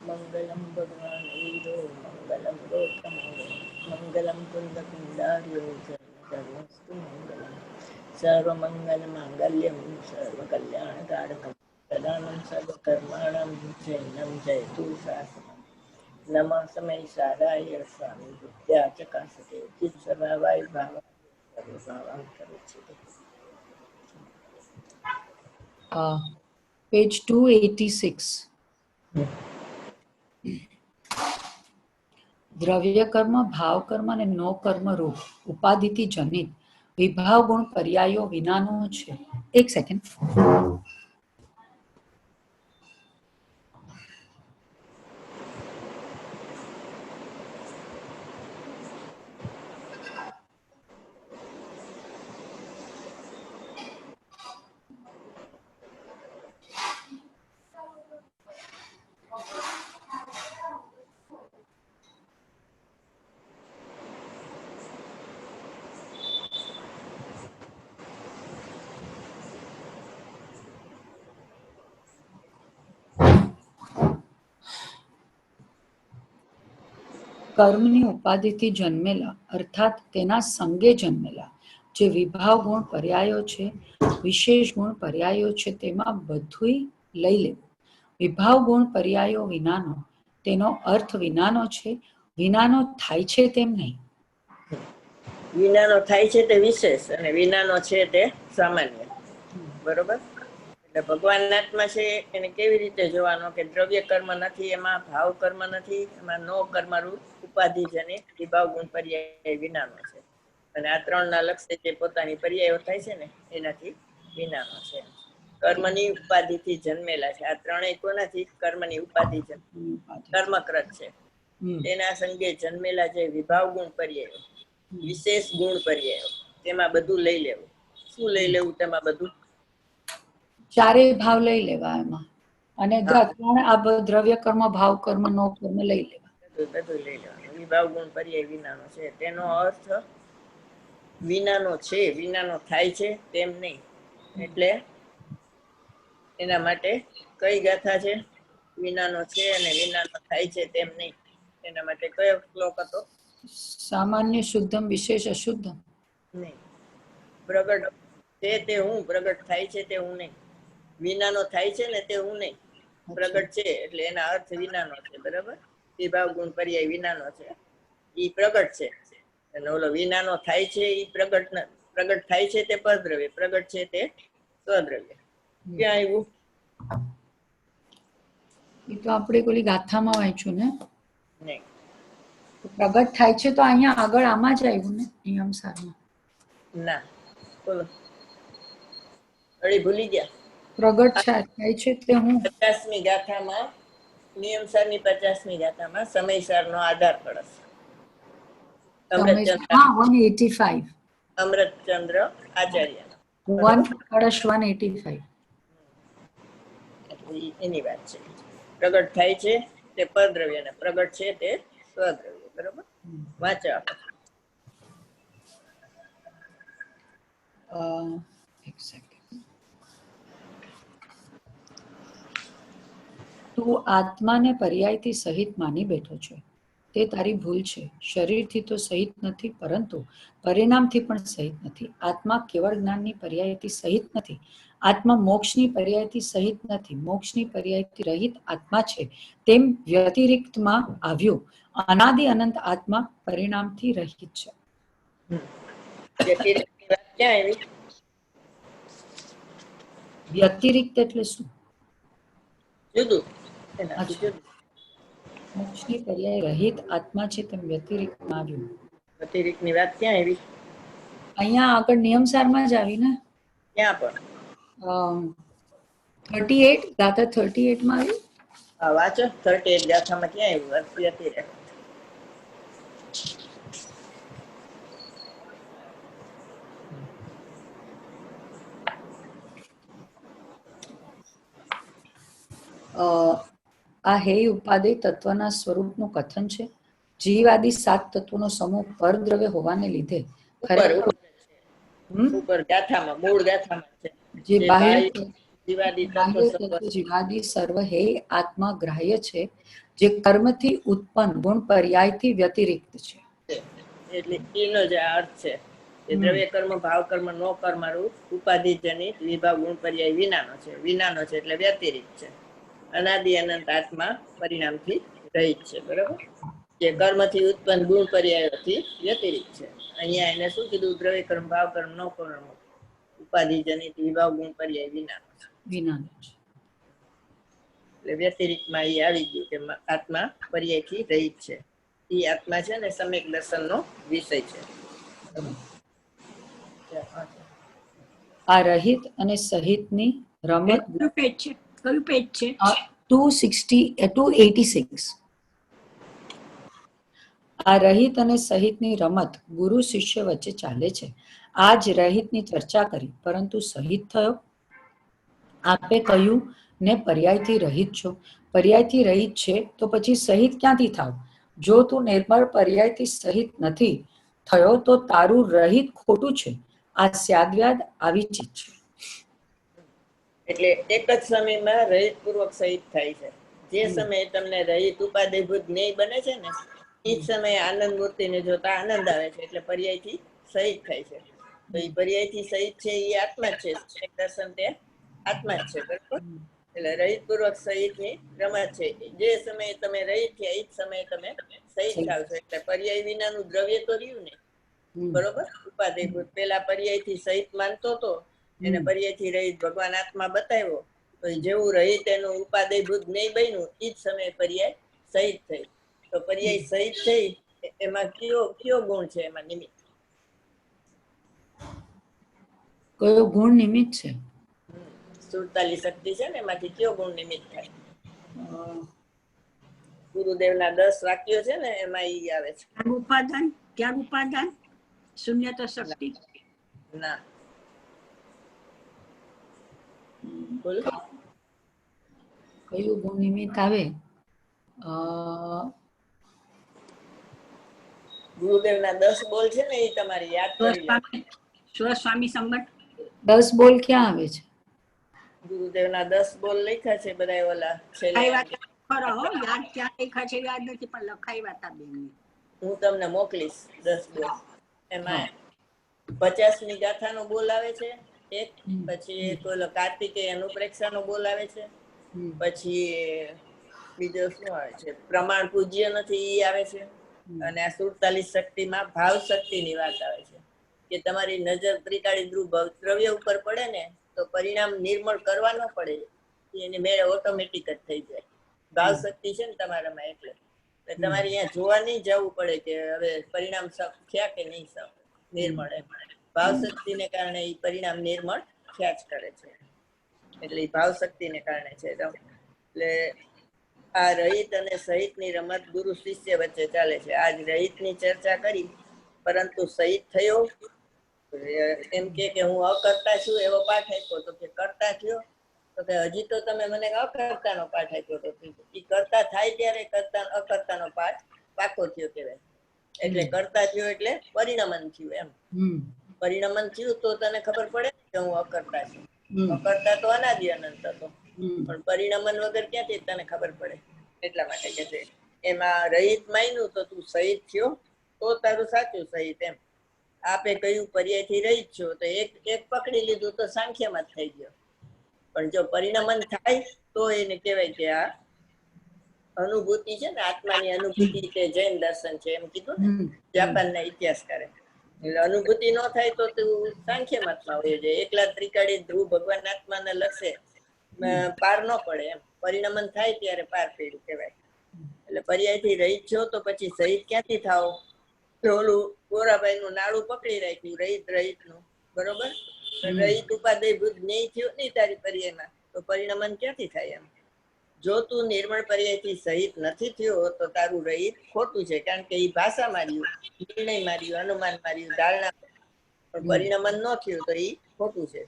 મંગલમ ભગવાન વીરો મંગલમ ગોતમો મંગલમ કુંદકુંડાર્યો સર્વસ્તુ મંગલમ સર્વમંગલ માંગલ્યમ સર્વકલ્યાણકારકમ સદાનંદ સર્વકર્માણમ જૈનમ જયતુ શાસનમ નમઃ સમય સારાય સ્વામી વિદ્યા ચકાસતે ચિત્ત સ્વભાવાય ભાવ સર્વભાવાંતરિક્ષિતે. Page 286. દ્રવ્ય કર્મ, ભાવ કર્મ અને નો કર્મ રૂપ ઉપાધિથી જનિત વિભાવ ગુણ પર્યાયો વિનાનો છે. એક સેકન્ડ. કર્મની ઉપાધિથી જન્મેલા અર્થાત તેના સંગે જન્મેલા જે વિભાવ ગુણ પર્યાયો છે, વિશેષ ગુણ પર્યાયો છે, તેમાં બધુંય લઈ લેવું. વિભાવ ગુણ પર્યાયો વિનાનો તેનો અર્થ વિનાનો છે. વિનાનો થાય છે તેમ નહીં. વિનાનો થાય છે તે વિશેષ અને વિનાનો છે તે સામાન્ય. બરોબર. એટલે ભગવાનના આત્મા છે એને કેવી રીતે જોવાનો કે દ્રવ્ય કર્મ નથી, એમાં ભાવ કર્મ નથી, એમાં નો કર્મ રૂપ ઉપાધિ જનિત વિભાવ ગુણ પર્યાય વિનાનો છે. અને આ ત્રણના લક્ષ્ય જે પોતાની પર્યાયો થાય છે ને એનાથી વિનાનો છે. કર્મની ઉપાધિથી જન્મેલા છે. આ ત્રણેય કોનાથી? કર્મની ઉપાધિ કર્મકૃત છે. તેના સંગે જન્મેલા જે વિભાવ ગુણ પર્યાયો, વિશેષ ગુણ પર્યાયો, તેમાં બધું લઈ લેવું. શું લઈ લેવું? તેમાં બધું ચારેય ભાવ લઈ લેવા એમાં, અને આ દ્રવ્ય કર્મ, ભાવ કર્મ, નો કર્મ લઈ લેવા. બધું લઈ લેવાનું. વિભાવ ગુણ પર્યાય વિનાનો છે તેનો અર્થ વિનાનો છે, વિનાનો થાય છે તેમ નહીં. એટલે એના માટે કઈ ગાથા છે? વિનાનો છે અને વિનાનો થાય છે તેમ નહીં. એના માટે કયો શ્લોક હતો? સામાન્ય શુદ્ધમ વિશેષ અશુદ્ધમ. નહીં. પ્રગટ છે તે હું, પ્રગટ થાય છે તે હું નહીં. વિનાનો થાય છે ને તે હું નહીં. પ્રગટ છે એટલે એના અર્થ વિનાનો છે. બરાબર. વિભાવ ગુણ પર્યાય વિનાનો છે, ઈ પ્રગટ છે. અને ઓલો વિનાનો થાય છે ઈ પ્રગટ થાય છે તે પરદ્રવ્ય, પ્રગટ છે તે સ્વદ્રવ્ય. ક્યાં આવ્યું? એ તો આપણે ઓલી ગાથામાં વાંચ્યું ને. નહીં. પ્રગટ થાય છે તો અહીંયા આગળ આમાં જ આવ્યું ને, નિયમ સારમાં. ના, બોલો. અડી ભૂલી ગયા. પ્રગટ થાય છે તે હું 50મી ગાથામાં, નિયમસારની 50મી ગાથામાં સમયસારનો આધાર કળશ. અમૃતચંદ્ર આચાર્ય કળશ 185. એની વાત છે. પ્રગટ થાય છે તે પરદ્રવ્ય ને પ્રગટ છે તે સ્વદ્રવ્ય. બરોબર. વાંચો આપણે. એક સેકન્ડ. તું આત્માને પર્યાયથી સહિત માની બેઠો છે તે તારી ભૂલ છે. શરીરથી તો સહિત નથી, પરંતુ પરિણામથી પણ સહિત નથી. આત્મા કેવળ જ્ઞાનની પર્યાયથી સહિત નથી. આત્મા મોક્ષની પર્યાયથી સહિત નથી. મોક્ષની પર્યાયથી રહિત આત્મા છે તેમ વ્યતિરિક્તમાં આવ્યું. અનાદિ અનંત આત્મા પરિણામથી રહિત છે. વ્યતિરિક્ત એટલે શું? જુદું. મોક્ષની પર્યાય રહિત આત્મા છે તેમ વ્યતિરિક્તમાં આવ્યું. વ્યતિરિક્તની વાત ક્યાં આવી? અહીંયા આગળ નિયમસારમાં જ આવી ને. ક્યાં પણ? 38 ગાથા 38 માં આવી. હા, વાંચો. 38 ગાથામાં ક્યાં આવ્યું? વ્યતિરિક્ત. આ હેય ઉપાદેય તત્વના સ્વરૂપનું કથન છે. જીવાદી 7 તત્વોનો સમૂહ પરદ્રવ્ય હોવાને લીધે ઉપર ગાથામાં, મૂળ ગાથામાં છે. જે બાહ્ય જીવાદી તત્વ ગ્રાહ્ય સર્વ તત્વ જીવાદી સર્વ હે આત્મા ગ્રાહ્ય છે, જે કર્મથી ઉત્પન્ન ગુણ પર્યાયથી વ્યતિરિક્ત છે. છે. એટલે એનો જ આ અર્થ છે કે દ્રવ્ય કર્મ ભાવ કર્મ નો કર્મરૂપ ઉપાધિ જનિત વિભાગ ગુણ પર્યાય વિનાનો છે એટલે વ્યતિરિક્ત છે. અનાદિ અનંત આત્મા પરિણામથી રહિત છે. બરાબર, જે કર્મથી ઉત્પન્ન ગુણ પર્યાયથી વ્યતિરિક્ત છે. અહીંયા એને શું કીધું? દ્રવ્ય કર્મ ભાવ કર્મ નો કર્મ ઉપાધિ જનિત વિભાગ ગુણ પર્યાય વિનાનો છે. વિનાનો છે. એટલે વ્યતિરિક્તમાં એ આવી ગયું કે આત્મા પર્યાયથી રહિત છે. એ આત્મા છે ને સમ્યક દર્શનનો વિષય છે. આ રહિત અને સહિતની રમત કયું પેજ છે? કયું પેજ છે? 286. આ રહિત અને સહિતની રમત ગુરુ શિષ્ય વચ્ચે ચાલે છે. આ જ રહિતની ચર્ચા કરી, પરંતુ સહિત થયો. આપે કહ્યું ને પર્યાયથી રહિત છો. પર્યાયથી રહિત છે તો પછી સહિત ક્યાંથી થાવ? જો તું નિર્મળ પર્યાયથી સહિત નથી થયો તો તારું રહિત ખોટું છે. આ સ્યાદ્વ્યાદ આવી ચીજ છે. એટલે એક જ સમયમાં રહિત પૂર્વક સહિત થાય છે. જે સમયે તમને રહિત ઉપાધિભૂત જ્ઞેય બને છે ને, એ જ સમયે આનંદ મૂર્તિને જોતા આનંદ આવે છે, એટલે પર્યાયથી સહિત થાય છે. તો એ પર્યાયથી સહિત છે એ આત્મા જ છે. એક દર્શન તે આત્મા જ છે. બરાબર, એટલે રહિત પૂર્વક સહિતની રમત છે. જે સમયે તમે રહિત થયા એ જ સમયે તમે સહિત થાવ છો. એટલે પર્યાય વિનાનું દ્રવ્ય તો રહ્યું ને. બરોબર, ઉપાધિભૂત પેલા પર્યાયથી સહિત માનતો હતો, એને પર્યાયથી રહિત ભગવાન આત્મા બતાવ્યો, તો જેવું રહિત એનું ઉપાધિભૂત નહીં બન્યું એ જ સમયે પર્યાય સહિત થઈ. તો પર્યાય સહિત થઈ એમાં કયો ગુણ છે? એમાં નિમિત્ત કયો ગુણ નિમિત્ત છે? 47 શક્તિ છે ને, એમાંથી કયો ગુણ નિમિત્ત થાય? ગુરુદેવના 10 વાક્યો છે ને, એમાં ઈ આવે છે. ત્યાગ ઉપાદાન શૂન્યતા શક્તિ. ના, બોલો. કયું ગુણ નિમિત્ત આવે? ગુરુદેવના 10 બોલ છે ને, એ તમારે યાદ કરી લો. સ્વસ્વામી સંબંધ 10 બોલ ક્યાં આવે છે? ગુરુદેવના 10 બોલ લખ્યા છે બધા ઓલા છેલ્લે. યાદ ક્યાં લખ્યા છે યાદ નથી, પણ લખાવ્યા હતા બેન. હું તમને મોકલીશ 10 બોલ. એમાં 50ની ગાથાનો બોલ આવે છે એક, પછી એક ઓલો કાર્તિકેય અનુપ્રેક્ષાનો બોલ આવે છે, પછી બીજો શું આવે છે? પ્રમાણ પૂજ્ય નથી ઈ આવે છે, અને આ 47 શક્તિમાં ભાવ શક્તિની વાત આવે છે કે તમારી નજર ત્રિકાળી ધ્રુવ દ્રવ્ય ઉપર પડે ને તો પરિણામ નિર્મળ કરવા ન પડે, એની મેળે ઓટોમેટિક જ થઈ જાય. ભાવ શક્તિ છે ને તમારામાં, એટલે તમારે અહીંયા જોવા નહીં જવું પડે કે હવે પરિણામ થયા કે નહીં નિર્મળ. એમ ભાવ શક્તિને કારણે એ પરિણામ નિર્મળ થયા જ કરે છે. એટલે એ ભાવ શક્તિને કારણે છે. એટલે આ રહિત અને સહિતની રમત ગુરુ શિષ્ય વચ્ચે ચાલે છે. આજ રહિતની ચર્ચા કરી, પરંતુ સહિત થયો એમ કે હું અકર્તા છું એવો પાઠ આપ્યો તો કે કરતા થયો, તો કે હજી તો તમે મને અકર્તાનો પાઠ આપ્યો તો એ કરતા થાય ત્યારે અકર્તાનો પાઠ પાકો થયો કહેવાય. એટલે કરતા થયો એટલે પરિણમન થયું. એમ પરિણમન થયું તો તને ખબર પડે કે હું અકર્તા છું. અકર્તા તો અનાદિ અનંત હતો, પણ પરિણમન વગર ક્યાંથી તને ખબર પડે? એટલા માટે કે છે એમાં રહિત માન્યું તો તું સહિત થયો તો તારું સાચું સહિત. એમ આપે કયું પર્યાયથી રહિત છો તો એક પકડી લીધું તો સાંખ્યમાં જ થઈ ગયો. પણ જો પરિણમન થાય તો એને કહેવાય કે આ અનુભૂતિ છે ને, આત્માની અનુભૂતિ તે જૈન દર્શન છે એમ કીધું ને જાપાનના ઇતિહાસકારે. એટલે અનુભૂતિ ન થાય તો તું સાંખ્ય મતમાં હોય જાય. એકલા ત્રિકાળી ધ્રુવ ભગવાન આત્માને લક્ષે પાર ન પડે. એમ પરિણમન થાય ત્યારે પાર પડ્યું કહેવાય. એટલે પર્યાયથી રહિત છો તો પછી સહિત ક્યાંથી થાવ? ઓલું ગોરાભાઈ નું નાડું પકડી રાખ્યું રહિત નું, બરોબર? રહિત ઉપાદેયભૂત જ્ઞેય થયો નહીં તારી પર્યાયમાં, તો પરિણમન ક્યાંથી થાય? એમ જો તું નિર્મળ પર્યાયથી સહિત નથી થયો તો તારું રહિત ખોટું છે, કારણ કે એ ભાષા માર્યું, નિર્ણય માર્યું, અનુમાન માર્યું, ધારણા, પણ પરિણમન ન થયું તો એ ખોટું છે.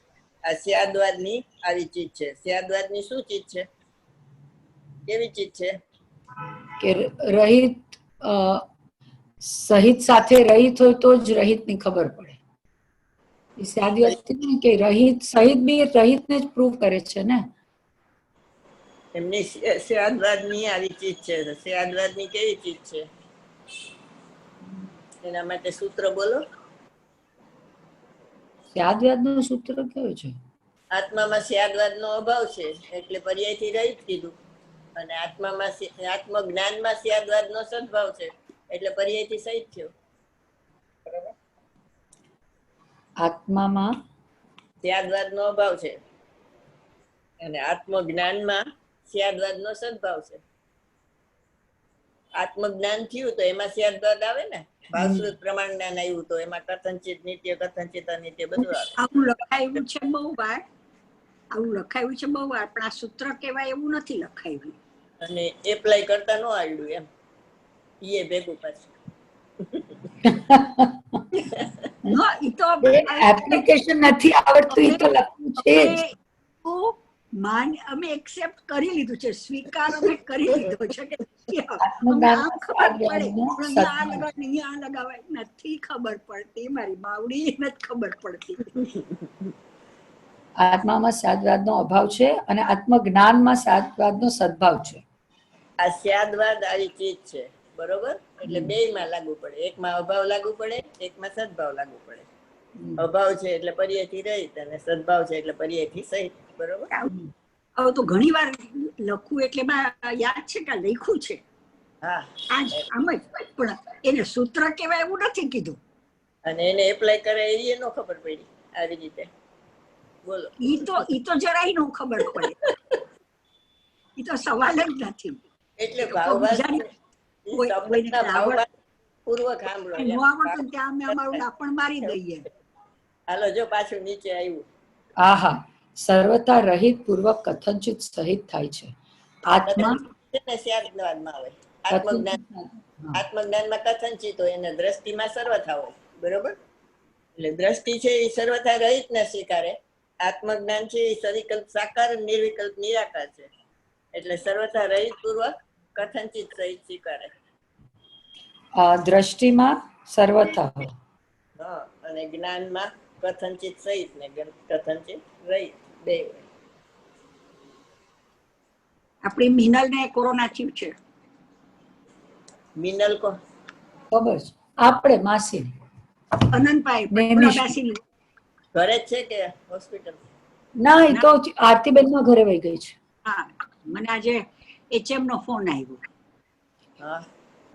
આ સ્યાદવાદની આવી ચીજ છે. સ્યાદવાદની શું ચીજ છે? કેવી ચીજ છે? કે રહિત સહિત સાથે રહિત હોય તો જ રહિતની ખબર પડે. એ સાદિયાત કે રહિત સહિત બી રહિતને જ પ્રૂવ કરે છે ને. એમની સ્યાદવાદની આવી ચીજ છે. સ્યાદવાદની કેવી ચીજ છે? એના માટે સૂત્ર બોલો. સાદિયાતનું સૂત્ર કયું છે? આત્મામાં સ્યાદવાદનો અભાવ છે એટલે પર્યાયથી રહિત કીધું, અને આત્મજ્ઞાનમાં સ્યાદવાદનો સદભાવ છે એટલે પર્યાયથી સહિત થયો. બરાબર? આત્મામાં સ્યાદવાદનો અભાવ છે અને આત્મજ્ઞાનમાં સ્યાદવાદનો સદભાવ છે. આત્મજ્ઞાન થયું તો એમાં સ્યાદવાદ આવે ને. ભાવશ્રુત પ્રમાણ જ્ઞાન આવ્યું તો એમાં કથનચિત નિત્ય, કથનચિત અનિત્ય બધું આવે. આવું લખાયું છે બહુ વાર, આવું લખાયું છે બહુ વાર, પણ આ સૂત્ર કહેવાય એવું નથી લખાયું. અને એપ્લાય કરતા ન આવડ્યું એમ, એ ભેગું પાછું. ઈ તો એપ્લિકેશન નથી આવડતું, એ તો લખવું છે જ. અમે એક્સેપ્ટ કરી લીધું છે, સ્વીકાર અમે કરી લીધો છે કે આત્મજ્ઞાન આમ ખબર પડે સ્યાદવાદનો અહીંયા આ સદભાવ. લગાવાય, અહીંયા આ લગાવાય, નથી ખબર પડતી. મારી બાવડી નથી ખબર પડતી. આત્મામાં સ્યાદવાદનો અભાવ છે અને આત્મજ્ઞાનમાં સ્યાદવાદનો સદભાવ છે. આ સ્યાદવાદ આવી ચીજ છે, બરોબર? એટલે બેયમાં લાગુ પડે. એકમાં અભાવ લાગુ પડે, એકમાં સદભાવ લાગુ પડે. અભાવ છે એટલે પર્યાયથી રહિત, અને સદભાવ છે એટલે પર્યાયથી સહિત. બરોબર? હવે તો ઘણી વાર લખું એટલે યાદ છે કે લખ્યું છે. હા, આમ જ, પણ એને સૂત્ર કહેવાય એવું નથી કીધું. અને એને એપ્લાય કરે એ નો ખબર પડી આવી રીતે. બોલો. ઈ તો જરાય નો ખબર પડે. ઈ તો સવાલ જ નથી. એટલે ભાવવાદ પૂર્વક સાંભળો. ન આવડતું ત્યાં અમે અમારું લાપણ મારી દઈએ. હાલો, જો પાછું નીચે આવ્યું. આહા, સર્વતા રહિત પૂર્વક કથનચિત સહિત થાય છે. આત્મા સ્યાદવાદમાં આવે. આત્મજ્ઞાનમાં કથનચિત હોય અને દ્રષ્ટિમાં સર્વથા હોય. બરોબર? એટલે દ્રષ્ટિ છે એ સર્વથા રહિત ને સ્વીકારે. આત્મજ્ઞાન છે એ સવિકલ્પ સાકાર, નિર્વિકલ્પ નિરાકાર છે. એટલે સર્વથા રહિત પૂર્વક કથનચિત સહિત સ્વીકારે. દ્રષ્ટિમાં સર્વથા હોય. હા, અને જ્ઞાનમાં કથનચિત સહિત ને કથનચિત રહિત બે હોય. આપણી મિનલ ને કોરોના થયું છે. મિનલ કો ખબર છે? આપણે માસી અનંતભાઈ બેસી ઘરે જ છે કે હોસ્પિટલ? ના, એ તો આરતીબેન ના ઘરે વહી ગઈ છે. હા, મને આજે એચએમ નો ફોન આવ્યો. હા,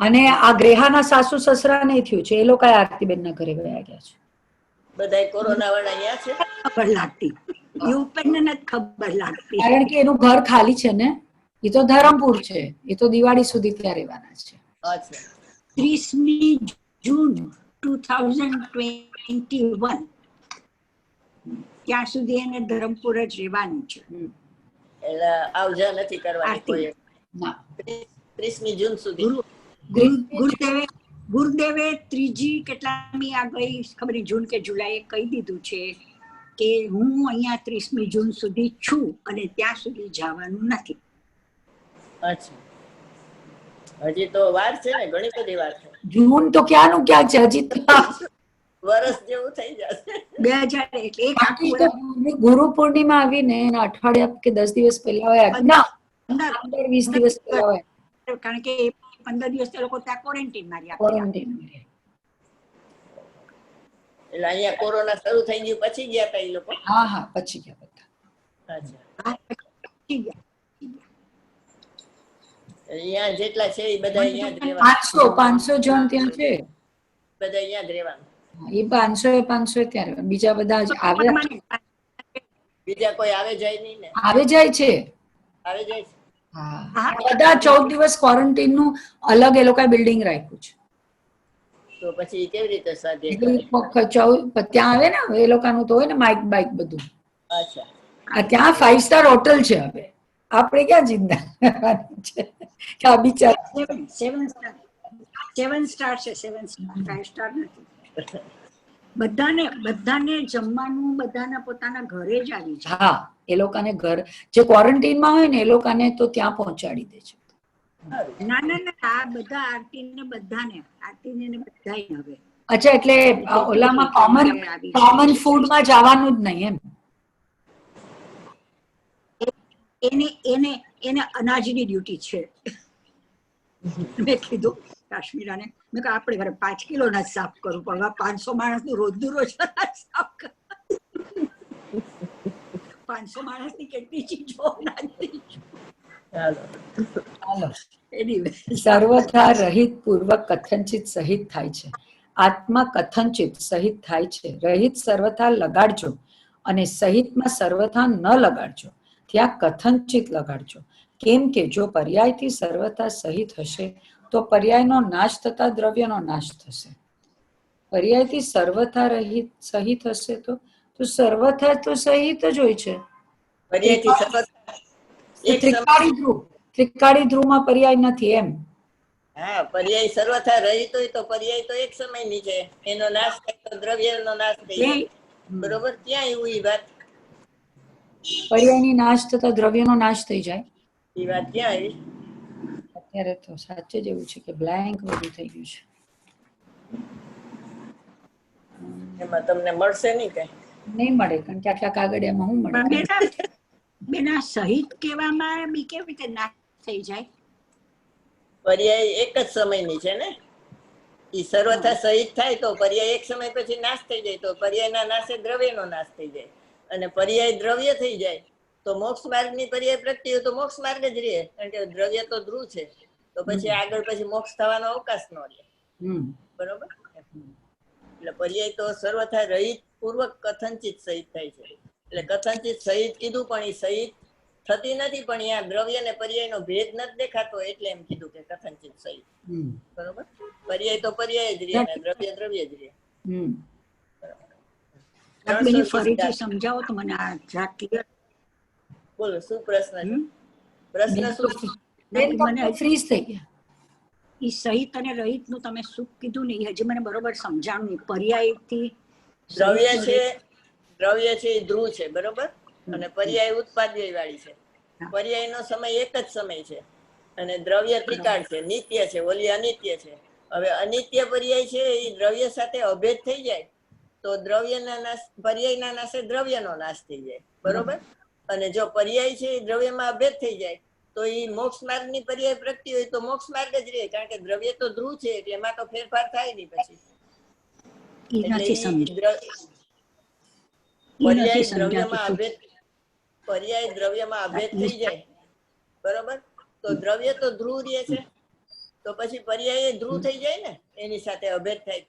અને આ ગ્રેહાના સાસુ સસરા નહીં થયું છે, એ લોકો આરતીબેન ના ઘરે વયા ગયા છે. બધાય કોરોના વાળા અહીંયા છે? ખબર લાગતી, યુપેન ને નથી ખબર લાગતી. કારણ કે એનું ઘર ખાલી છે ને. એ તો ધરમપુર છે, એ તો દિવાળી સુધી ત્યાં રહેવાના છે. અચ્છા. 30મી જૂન 2021 ત્યાં સુધી એને ધરમપુર જ રહેવાનું છે. એટલે આવજા નથી કરવાની કોઈ? ના, 30મી જૂન સુધી. ગુરુદેવે ત્રીજી કેટલામી આ ગઈ ખબર નહીં, જૂન કે જુલાઈ કહી દીધું છે કે હું અહીંયા 30મી જૂન સુધી છું અને ત્યાં સુધી જવાનું નથી. અચ્છા, હજી તો વાર છે ને, ઘણી બધી વાર છે. જૂન તો ક્યાંનું ક્યાં છે, હજી તો વર્ષ જેવું થઈ જશે. 2001 ગુરુ પૂર્ણિમા આવીને એના અઠવાડિયા કે 10 દિવસ પહેલા હોય. ના, 15-20 દિવસ પહેલા હોય. કારણ કે 15 દિવસ તે લોકો ત્યાં ક્વોરન્ટાઇન માર્યા. ક્વોરન્ટાઇન. એટલે અહીંયા કોરોના શરૂ થઈ ગયું પછી ગયા હતા એ લોકો? હા હા, પછી ગયા બધા. અચ્છા. અહીંયા જેટલા છે એ બધા અહીંયા જ રહેવાના? 500 જણ ત્યાં છે. બધા અહીંયા જ રહેવાનું? એ 500 ત્યાં રહેવાના. બીજા બધા જ આવે. બીજા કોઈ આવે જાય નહીં ને? આવે જાય છે. આવે જાય છે. હા, બધા 14 દિવસ ક્વોરન્ટાઇન નું અલગ એ લોકોએ બિલ્ડિંગ રાખ્યું છે. તો પછી કેવી રીતે સાધ્ય? ત્યાં આવે ને એ લોકોનું તો હોય ને માઇક બાઇક બધું. અચ્છા. ત્યાં 5 સ્ટાર હોટલ છે. હવે આપણે ક્યાં જિંદા છે કે આ બિચારા 7 સ્ટાર છે, 7 સ્ટાર, 5 સ્ટાર નથી. બધાને જમવાનું બધાના પોતાના ઘરે જ આવી જાય. હા, એ લોકોને ઘર જે ક્વોરન્ટાઇનમાં હોય ને એ લોકોને તો ત્યાં પહોંચાડી દે છે. ના આ બધા આરતીને બધાને હવે અચ્છા, એટલે ઓલામાં કોમન ફૂડમાં જવાનું જ નહીં એમ. એને એને એને અનાજની ડ્યુટી છે. મેં કીધું કાશ્મીરાને, મેં કહ્યું આપણે ઘરે 5 કિલો અનાજ સાફ કરું, પણ 500 માણસનું રોજનું રોજ અનાજ સાફ કર. 500 માણસની કેટલી ચીજો અનાજની. સર્વથા રહિત પૂર્વક કથનચિત સહિત થાય છે. આત્મા કથનચિત સહિત થાય છે. રહિત સર્વથા લગાડજો અને સહિતમાં સર્વથા ન લગાડજો, ત્યાં કથનચિત લગાડજો. કેમ કે જો પર્યાયથી સર્વથા સહિત હશે તો પર્યાયનો નાશ થતા દ્રવ્યનો નાશ થશે. પર્યાયથી સર્વથા રહિત સહિત હશે તો સર્વથા તો સહિત જ હોય છે. ત્રિકાળી ધ્રુવમાં પર્યાય નથી એમ. હા, પર્યાય સર્વથા રહિત હોય તો પર્યાય તો એક સમયની છે, એનો નાશ થાય તો દ્રવ્યનો નાશ થઈ જાય. બરોબર, ક્યાં એવું એ વાત? પર્યાયની નાશ થતા દ્રવ્યનો નાશ થઈ જાય, એ વાત ક્યાં આવી? અત્યારે તો સાચે જ એવું છે કે બ્લેન્ક બધું થઈ ગયું છે. એમાં તમને મળશે નહીં કઈ? નહીં મળે, કારણ કે આટલા કાગળિયામાં શું મળે? બેના સહિત કહેવામાં બી કેવી રીતે નાશ થઈ જાય? પર્યાય એક જ સમયની છે ને, ઈ સર્વથા સહિત થાય તો પર્યાય એક સમય પછી નાશ થઈ જાય, તો પર્યાયના નાશે દ્રવ્યનો નાશ થઈ જાય. અને પર્યાય દ્રવ્ય થઈ જાય તો મોક્ષ માર્ગની પર્યાય પ્રગતિ હોય તો મોક્ષ માર્ગ જ રહે, કારણ કે દ્રવ્ય તો ધ્રુવ છે, તો પછી આગળ પછી મોક્ષ થવાનો અવકાશ ન રહે. બરોબર, એટલે પર્યાય તો સર્વથા રહિત પૂર્વક કથનચિત સહિત થાય છે. એટલે કથનચિત સહિત કીધું, પણ એ સહિત થતી નથી, પણ અહીંયા દ્રવ્ય ને પર્યાયનો ભેદ નથી દેખાતો, એટલે એમ કીધું કે કથનચિત સહિત. બરોબર, પર્યાય તો પર્યાય જ રહે અને દ્રવ્ય દ્રવ્ય જ રહે. ફરીથી સમજાવો તો મને આ જરાક ક્લિયર. બોલો, શું પ્રશ્ન છે? પ્રશ્ન શું? મને ફ્રીઝ થઈ ગયા. ઈ સહિત અને રહિત નું તમે શું કીધું ને, હજી મને બરોબર સમજાણું નહીં. પર્યાયથી દ્રવ્ય છે એ ધ્રુવ છે, બરોબર, અને પર્યાય ઉત્પાદય વાળી છે. પર્યાયનો સમય એક જ સમય છે અને દ્રવ્ય ત્રિકાળ છે, નિત્ય છે, ઓલી અનિત્ય છે. હવે અનિત્ય પર્યાય છે એ દ્રવ્ય સાથે અભેદ થઈ જાય તો દ્રવ્યના નાશ, પર્યાયના નાશે દ્રવ્યનો નાશ થઈ જાય. બરોબર, અને જો પર્યાય છે એ દ્રવ્યમાં અભેદ થઈ જાય તો એ મોક્ષ માર્ગની પર્યાય પ્રગતિ હોય તો મોક્ષ માર્ગ જ રહે, કારણ કે દ્રવ્ય તો ધ્રુવ છે, એટલે એમાં તો ફેરફાર થાય નહીં. પછી પર્યાય દ્રવ્યમાં અભેદ થઈ જાય, બરોબર, તો દ્રવ્ય તો ધ્રુવ રહે છે, તો પછી પર્યાય ધ્રુવ થઈ જાય ને, એની સાથે અભેદ થાય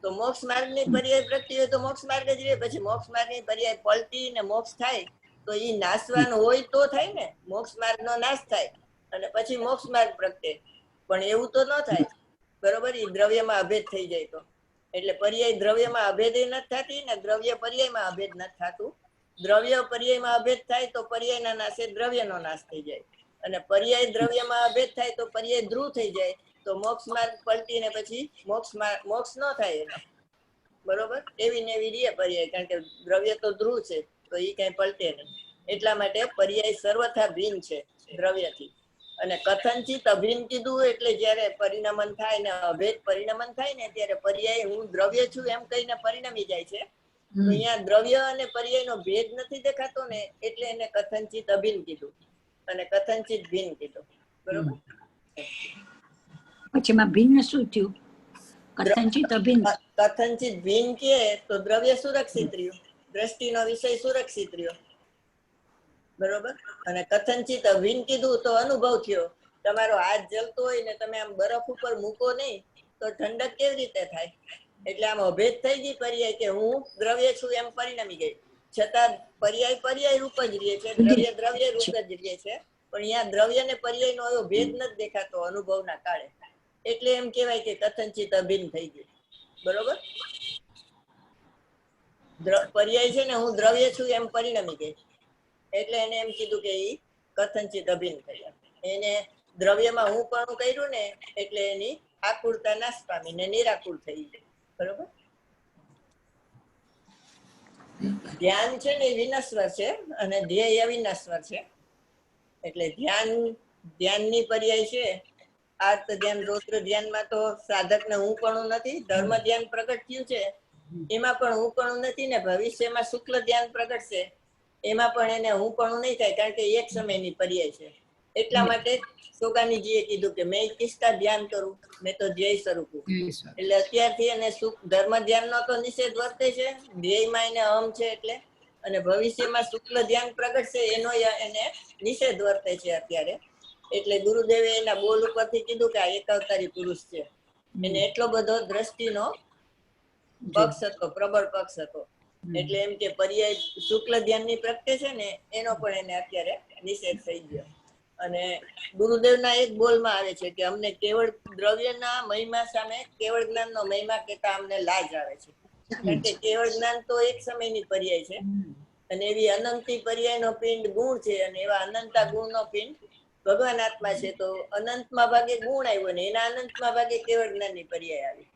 તો મોક્ષ માર્ગની પર્યાય પ્રગતિ હોય તો મોક્ષ માર્ગ જ રહે. પછી મોક્ષ માર્ગની પર્યાય પલટી ને મોક્ષ થાય તો એ નાશવાનું હોય તો થાય ને, મોક્ષ માર્ગનો નાશ થાય અને પછી મોક્ષ માર્ગ પ્રગટે, પણ એવું તો ન થાય. બરોબર, એ દ્રવ્યમાં અભેદ થઈ જાય તો. એટલે પર્યાય દ્રવ્યમાં અભેદ નથી થતી ને દ્રવ્ય પર્યાયમાં અભેદ નથી થતું. દ્રવ્ય પર્યાયમાં અભેદ થાય તો પર્યાયના નાશે દ્રવ્યનો નાશ થઈ જાય, અને પર્યાય દ્રવ્યમાં અભેદ થાય તો પર્યાય ધ્રુવ થઈ જાય, તો મોક્ષ માર્ગ પલટીને પછી મોક્ષ ન થાય એનો. બરોબર, એવી ને એવી રીએ પર્યાય, કારણ કે દ્રવ્ય તો ધ્રુવ છે તો એ કઈ પલટે નહીં. એટલા માટે પર્યાય સર્વથા ભિન્ન છે દ્રવ્યથી. અને કથનચિત અભિન્ન કીધું એટલે જયારે પરિણમન થાય ને અભેદ પરિણમન થાય ને ત્યારે પર્યાય હું દ્રવ્ય છું એમ કહીને પરિણમી જાય છે. તો અહીંયા દ્રવ્ય અને પર્યાયનો ભેદ નથી દેખાતો ને, એટલે એને કથનચિત અભિન્ન કીધું અને કથનચિત ભિન્ન કીધું. બરોબર, પછી એમાં ભિન્ન શું થયું? કથનચિત અભિન્ન. કથનચિત ભિન્ન કે તો દ્રવ્ય સુરક્ષિત રહ્યું, દ્રષ્ટિનો વિષય સુરક્ષિત રહ્યો. બરોબર, અને કથનચિત અભિન્ન કીધું તો અનુભવ થયો. તમારો હાથ જલતો હોય ને તમે આમ બરફ ઉપર મૂકો નહીં તો ઠંડક કેવી રીતે થાય? એટલે આમ અભેદ થઈ ગઈ પર્યાય કે હું દ્રવ્ય છું એમ પરિણમી ગઈ, છતાં પર્યાય પર્યાય રૂપ જ રહે છે, દ્રવ્ય દ્રવ્ય રૂપ જ રહે છે, પણ અહીંયા દ્રવ્ય ને પર્યાય નો એવો ભેદ નથી દેખાતો અનુભવના કાળે, એટલે એમ કહેવાય કે કથનચિત અભિન્ન થઈ ગયું. બરોબર, પર્યાય છે ને હું દ્રવ્ય છું એમ પરિણમી ગઈ, એટલે એને એમ કીધું કે ઈ કથનચિત અભિન્ન થયા. એને દ્રવ્યમાં હું પણ કર્યું ને એટલે એની આકુરતા નાશ પામીને નિરાકુર થઈ ગઈ. બરોબર, ધ્યાન છે ને એ વિનશ્વર છે અને ધ્યેય અવિનશ્વર છે. એટલે ધ્યાનની પર્યાય છે આર્ત ધ્યાન રૌદ્ર ધ્યાનમાં તો સાધકને હું પણ નથી, ધર્મ ધ્યાન પ્રગટ થયું છે એમાં પણ હું પણ નથી ને ભવિષ્યમાં શુક્લ ધ્યાન પ્રગટશે એમાં પણ એને હું પણ નહીં થાય, કારણ કે એક સમયની પર્યાય છે. એટલા માટે સોગાનીજીએ કીધું કે મેં કિસકા ધ્યાન કરું, મેં તો ધ્યેય સ્વરૂપ. એટલે અત્યારથી એને ધર્મ ધ્યાનનો તો નિષેધ વર્તે છે, ધ્યેયમાં એને અહમ છે એટલે, અને ભવિષ્યમાં શુક્લ ધ્યાન પ્રગટશે એનો એને નિષેધ વર્તે છે અત્યારે. એટલે ગુરુદેવે એના બોલ ઉપરથી કીધું કે આ એક અવતારી પુરુષ છે. એને એટલો બધો દ્રષ્ટિનો પક્ષ હતો, પ્રબળ પક્ષ હતો. એટલે એમ કે પર્યાય શુક્લ ધ્યાનની પ્રગટે છે ને એનો પણ એને અત્યારે નિષેધ થઈ ગયો. અને ગુરુદેવના એક બોલમાં આવે છે કે અમને કેવળ દ્રવ્યના મહિમા સામે કેવળ જ્ઞાનનો મહિમા કહેતા અમને લાજ આવે છે. કારણ કે કેવળ જ્ઞાન તો એક સમયની પર્યાય છે, અને એવી અનંતી પર્યાયનો પિંડ ગુણ છે, અને એવા અનંતા ગુણનો પિંડ ભગવાન આત્મા છે. તો અનંતમાં ભાગે ગુણ આવ્યો ને એના અનંતમાં ભાગે કેવળ જ્ઞાનની પર્યાય આવી,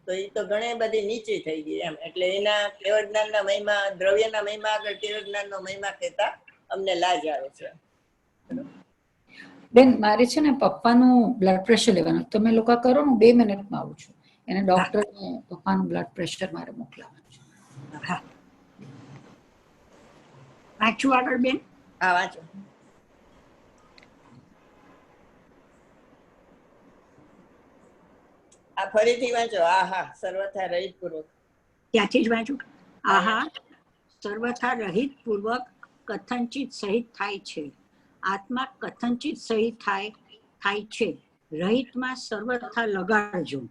તો એ તો ઘણી બધી નીચી થઈ ગઈ એમ. એટલે એના કેવળ જ્ઞાનના મહિમા, દ્રવ્યના મહિમા આગળ કેવળ જ્ઞાનનો મહિમા કહેતા અમને લાજ આવે છે. બેન, મારે છે ને પપ્પાનું બ્લડ પ્રેશર લેવાનું, તમે લોકો કરો ને, 2 મિનિટમાં આવું છું. એને ડોક્ટર પપ્પાનું બ્લડ પ્રેશર મારે મોકલાવાનું છે. હા, વાંચું આગળ બેન? હા, વાંચો. આ ફરીથી વાંચો. આહા સર્વથા રહિત પૂર્વક. ત્યાંથી જ વાંચું. આહા સર્વથા રહિત પૂર્વક કથનચિત સહિત થાય છે. આત્મા કથનચિત સહિત થાય છે. રહિતમાં સર્વથા લગાડજો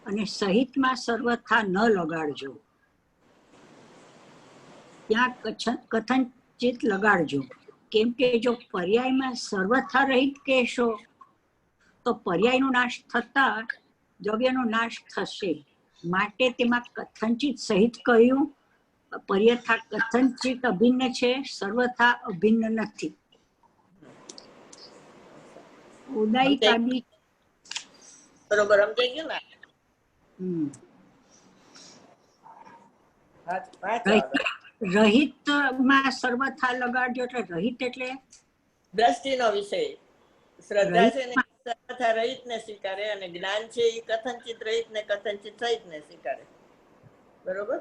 અને સહિતમાં સર્વથા ન લગાડજો. ત્યાં કથનચિત લગાડજો, કેમ કે જો પર્યાયમાં સર્વથા રહિત કહેશો તો પર્યાયનો નાશ થતા દ્રવ્યનો નાશ થશે. માટે તેમાં કથનચિત સહિત કહ્યું. પર્યથા કથનચિત અભિન્ન છે, સર્વથા અભિન્ન નથી. ઉદાયિકાદી બરોબર સમજાઈ ગયું ને? રહિતમાં સર્વથા લગાડજો. એટલે રહિત એટલે દ્રષ્ટિનો વિષય. શ્રદ્ધા છે ને સર્વથા રહિત ને સ્વીકારે, અને જ્ઞાન છે એ કથનચિત રહિત ને કથનચિત સહિત ને સ્વીકારે. બરોબર?